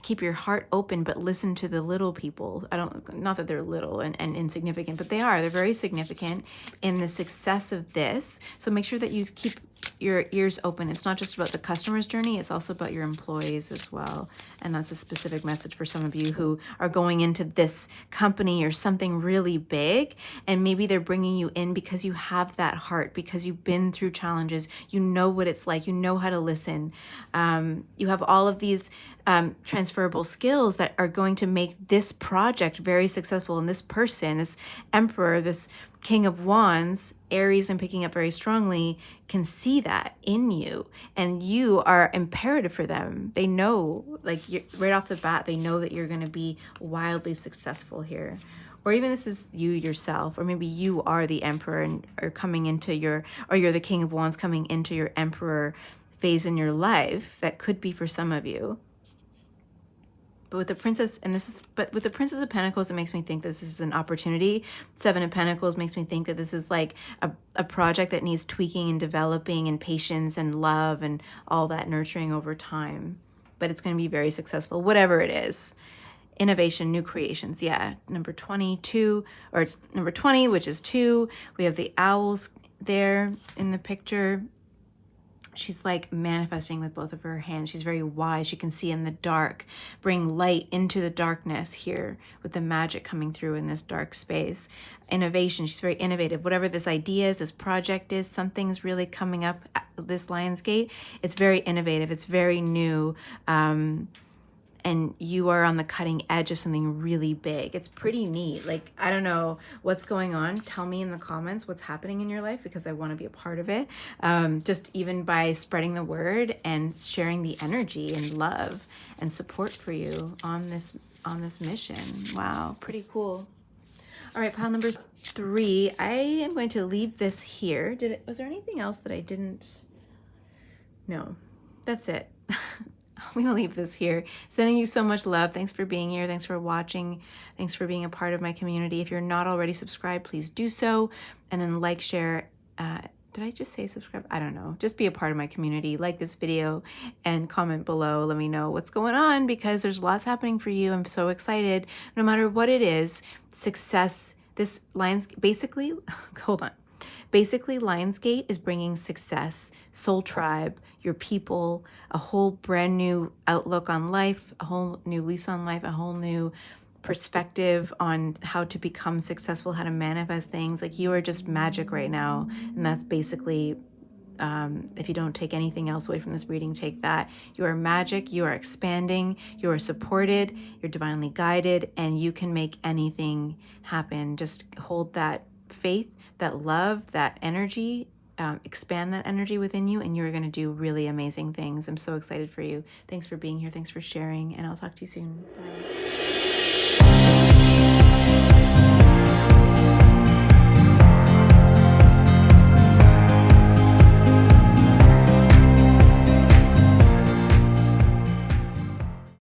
keep your heart open, but listen to the little people. Not that they're little and insignificant, but they're very significant in the success of this. So make sure that you keep your ears open. It's not just about the customer's journey, it's also about your employees as well. And that's a specific message for some of you who are going into this company or something really big, and maybe they're bringing you in because you have that heart, because you've been through challenges, you know what it's like, you know how to listen. You have all of these transferable skills that are going to make this project very successful. And this person, this emperor, this King of Wands, Aries, and picking up very strongly, can see that in you, and you are imperative for them. They know, like, right off the bat, they know that you're going to be wildly successful here. Or even this is you yourself, or maybe you are the emperor and are coming into your, or you're the King of Wands coming into your emperor phase in your life. That could be for some of you. But with the Princess, with the Princess of Pentacles, it makes me think this is an opportunity. Seven of Pentacles makes me think that this is like a project that needs tweaking and developing, and patience and love and all that nurturing over time. But it's going to be very successful, whatever it is. Innovation, new creations. Yeah, number 22, or number 20, which is 2. We have the owls there in the picture. She's like manifesting with both of her hands. She's very wise. She can see in the dark, bring light into the darkness here with the magic coming through in this dark space. Innovation. She's very innovative. Whatever this idea is, this project is, something's really coming up at this Lionsgate. It's very innovative. It's very new. And you are on the cutting edge of something really big. It's pretty neat. Like, I don't know what's going on. Tell me in the comments what's happening in your life, because I want to be a part of it. Just even by spreading the word and sharing the energy and love and support for you on this mission. Wow, pretty cool. All right, pile number 3. I am going to leave this here. Was there anything else that I didn't? No, that's it. I'm going to leave this here. Sending you so much love. Thanks for being here. Thanks for watching. Thanks for being a part of my community. If you're not already subscribed, please do so. And then like, share. Did I just say subscribe? I don't know. Just be a part of my community. Like this video and comment below. Let me know what's going on, because there's lots happening for you. I'm so excited. No matter what it is, success, this basically, hold on. Basically, Lionsgate is bringing success, soul tribe, your people, a whole brand new outlook on life, a whole new lease on life, a whole new perspective on how to become successful, how to manifest things. Like, you are just magic right now. And that's basically, if you don't take anything else away from this reading, take that. You are magic, you are expanding, you are supported, you're divinely guided, and you can make anything happen. Just hold that faith, that love, that energy, expand that energy within you, and you're going to do really amazing things. I'm so excited for you. Thanks for being here. Thanks for sharing, and I'll talk to you soon. Bye.